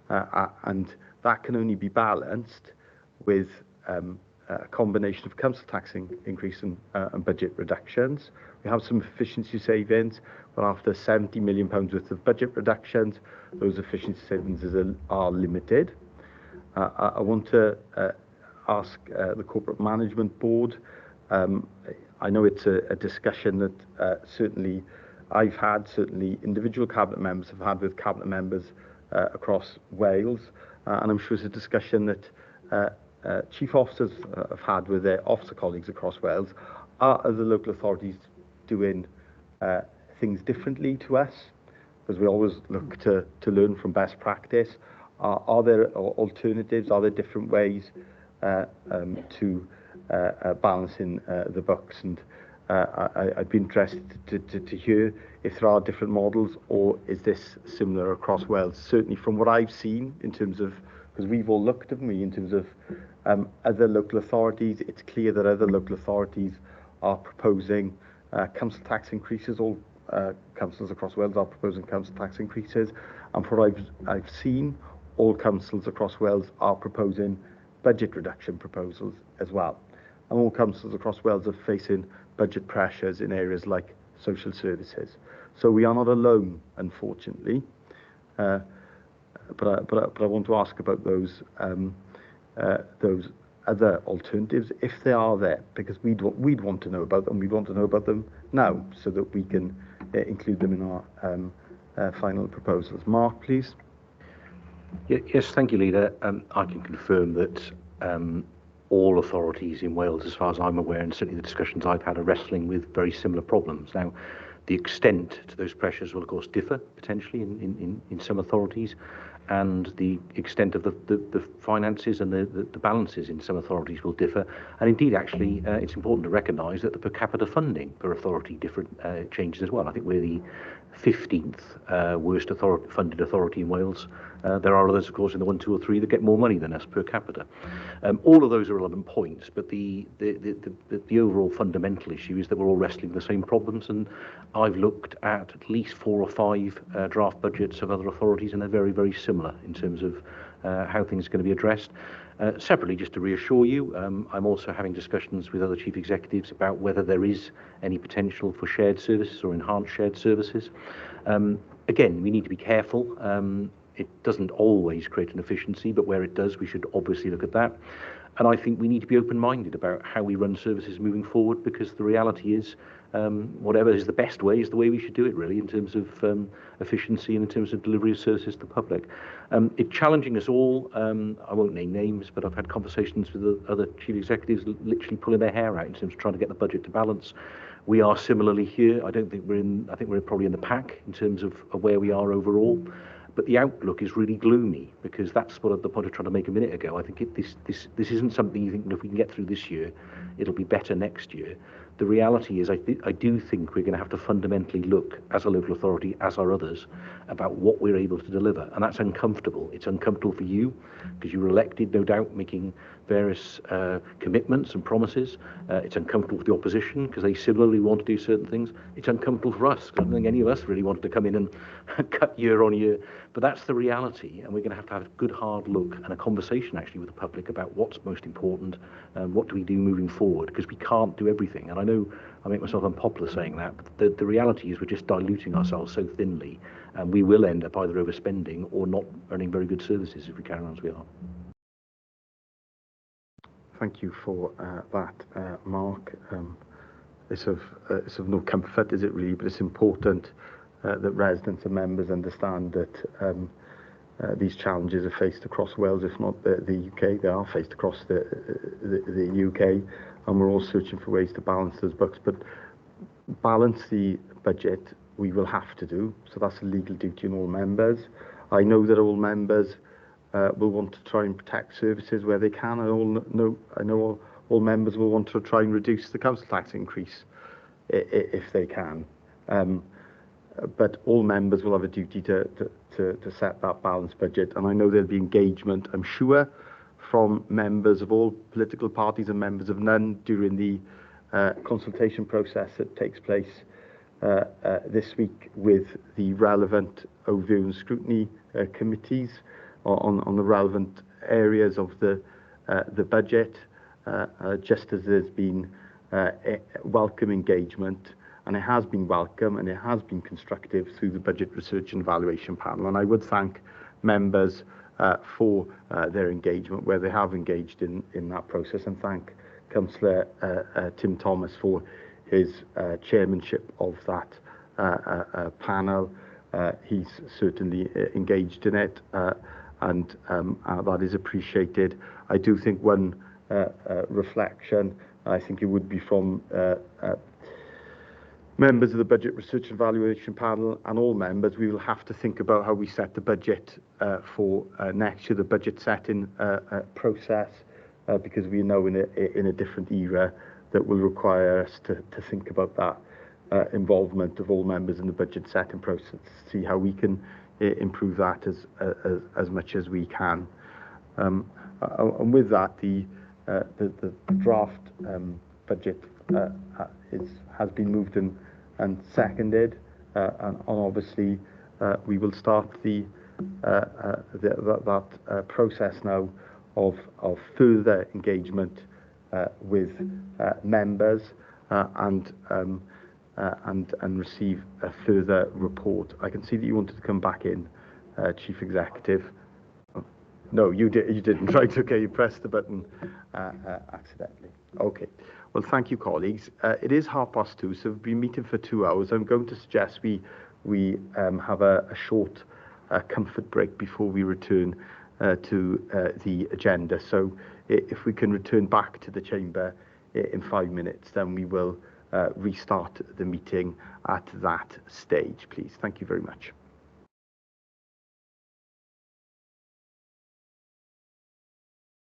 And that can only be balanced with a combination of council tax increase and budget reductions. We have some efficiency savings, but after £70 million worth of budget reductions, those efficiency savings are limited. I want to ask the Corporate Management Board. I know it's a discussion that certainly I've had, certainly individual Cabinet members have had with Cabinet members across Wales, and I'm sure it's a discussion that chief officers have had with their officer colleagues across Wales. Are the local authorities doing things differently to us? Because we always look to learn from best practice. Are there alternatives? Are there different ways to balancing the books? And I'd be interested to hear if there are different models, or is this similar across Wales? Certainly from what I've seen, in terms of, because we've all looked at me in terms of other local authorities, it's clear that other local authorities are proposing council tax increases. All councils across Wales are proposing council tax increases, and from what I've seen, all councils across Wales are proposing budget reduction proposals as well. and all councils across Wales are facing budget pressures in areas like social services. So we are not alone, unfortunately. But I want to ask about those other alternatives, if they are there, because we'd want to know about them. We'd want to know about them now, so that we can include them in our final proposals. Mark, please. Yes, thank you, Leader. I can confirm that all authorities in Wales, as far as I'm aware, and certainly the discussions I've had, are wrestling with very similar problems. Now, the extent to those pressures will, of course, differ potentially in some authorities, and the extent of the finances and the balances in some authorities will differ. And indeed, actually, it's important to recognise that the per capita funding per authority changes as well. I think we're the 15th worst funded authority in Wales. There are others, of course, in the 1, 2 or 3 that get more money than us per capita. All of those are relevant points, but the overall fundamental issue is that we're all wrestling with the same problems, and I've looked at least 4 or 5 draft budgets of other authorities, and they're very, very similar in terms of how things are going to be addressed. Separately, just to reassure you, I'm also having discussions with other chief executives about whether there is any potential for shared services or enhanced shared services. Again, we need to be careful. It doesn't always create an efficiency, but where it does, we should obviously look at that. And I think we need to be open-minded about how we run services moving forward, because the reality is, whatever is the best way is the way we should do it, really, in terms of efficiency and in terms of delivery of services to the public. It's challenging us all. I won't name names, but I've had conversations with the other chief executives literally pulling their hair out in terms of trying to get the budget to balance. We are similarly here. I think we're probably in the pack in terms of where we are overall. But the outlook is really gloomy, because that's what the point I tried to make a minute ago. I think this isn't something you think, if we can get through this year, it'll be better next year. The reality is, I do think we're going to have to fundamentally look, as a local authority, as are others, about what we're able to deliver. And that's uncomfortable. It's uncomfortable for you, because you were elected, no doubt, making various commitments and promises. It's uncomfortable for the opposition, because they similarly want to do certain things. It's uncomfortable for us, because I don't think any of us really wanted to come in and cut year on year. But that's the reality, and we're going to have a good hard look and a conversation actually with the public about what's most important and what do we do moving forward, because we can't do everything. And I know I make myself unpopular saying that, but the reality is we're just diluting ourselves so thinly, and we will end up either overspending or not earning very good services if we carry on as we are. Thank you for that, Mark. It's of no comfort, is it really? But it's important that residents and members understand that these challenges are faced across Wales, if not the UK. They are faced across the UK, and we're all searching for ways to balance those books. But balance the budget we will have to do, so that's a legal duty on all members. I know that all members will want to try and protect services where they can. I know all members will want to try and reduce the council tax increase if they can. But all members will have a duty to set that balanced budget, and I know there'll be engagement, I'm sure, from members of all political parties and members of none during the consultation process that takes place this week with the relevant overview and scrutiny committees on the relevant areas of the budget, just as there's been welcome engagement, and it has been welcome and it has been constructive through the Budget Research and Evaluation Panel. And I would thank members for their engagement where they have engaged in that process, and thank Councillor Tim Thomas for his chairmanship of that panel. He's certainly engaged in it, and that is appreciated. I do think one reflection, I think it would be from members of the Budget Research and Evaluation Panel and all members, we will have to think about how we set the budget for next year, the budget setting process, because we are now in a different era that will require us to think about that involvement of all members in the budget setting process, to see how we can improve that as much as we can. And with that, the draft budget has been moved and seconded, and obviously we will start that process now of further engagement with members and receive a further report. I can see that you wanted to come back in, Chief Executive. No, you didn't. Right, okay, you pressed the button accidentally. Okay. Well, thank you, colleagues. It is 2:30, so we've been meeting for 2 hours. I'm going to suggest we have a short comfort break before we return to the agenda. So if we can return back to the chamber in 5 minutes, then we will restart the meeting at that stage, please. Thank you very much.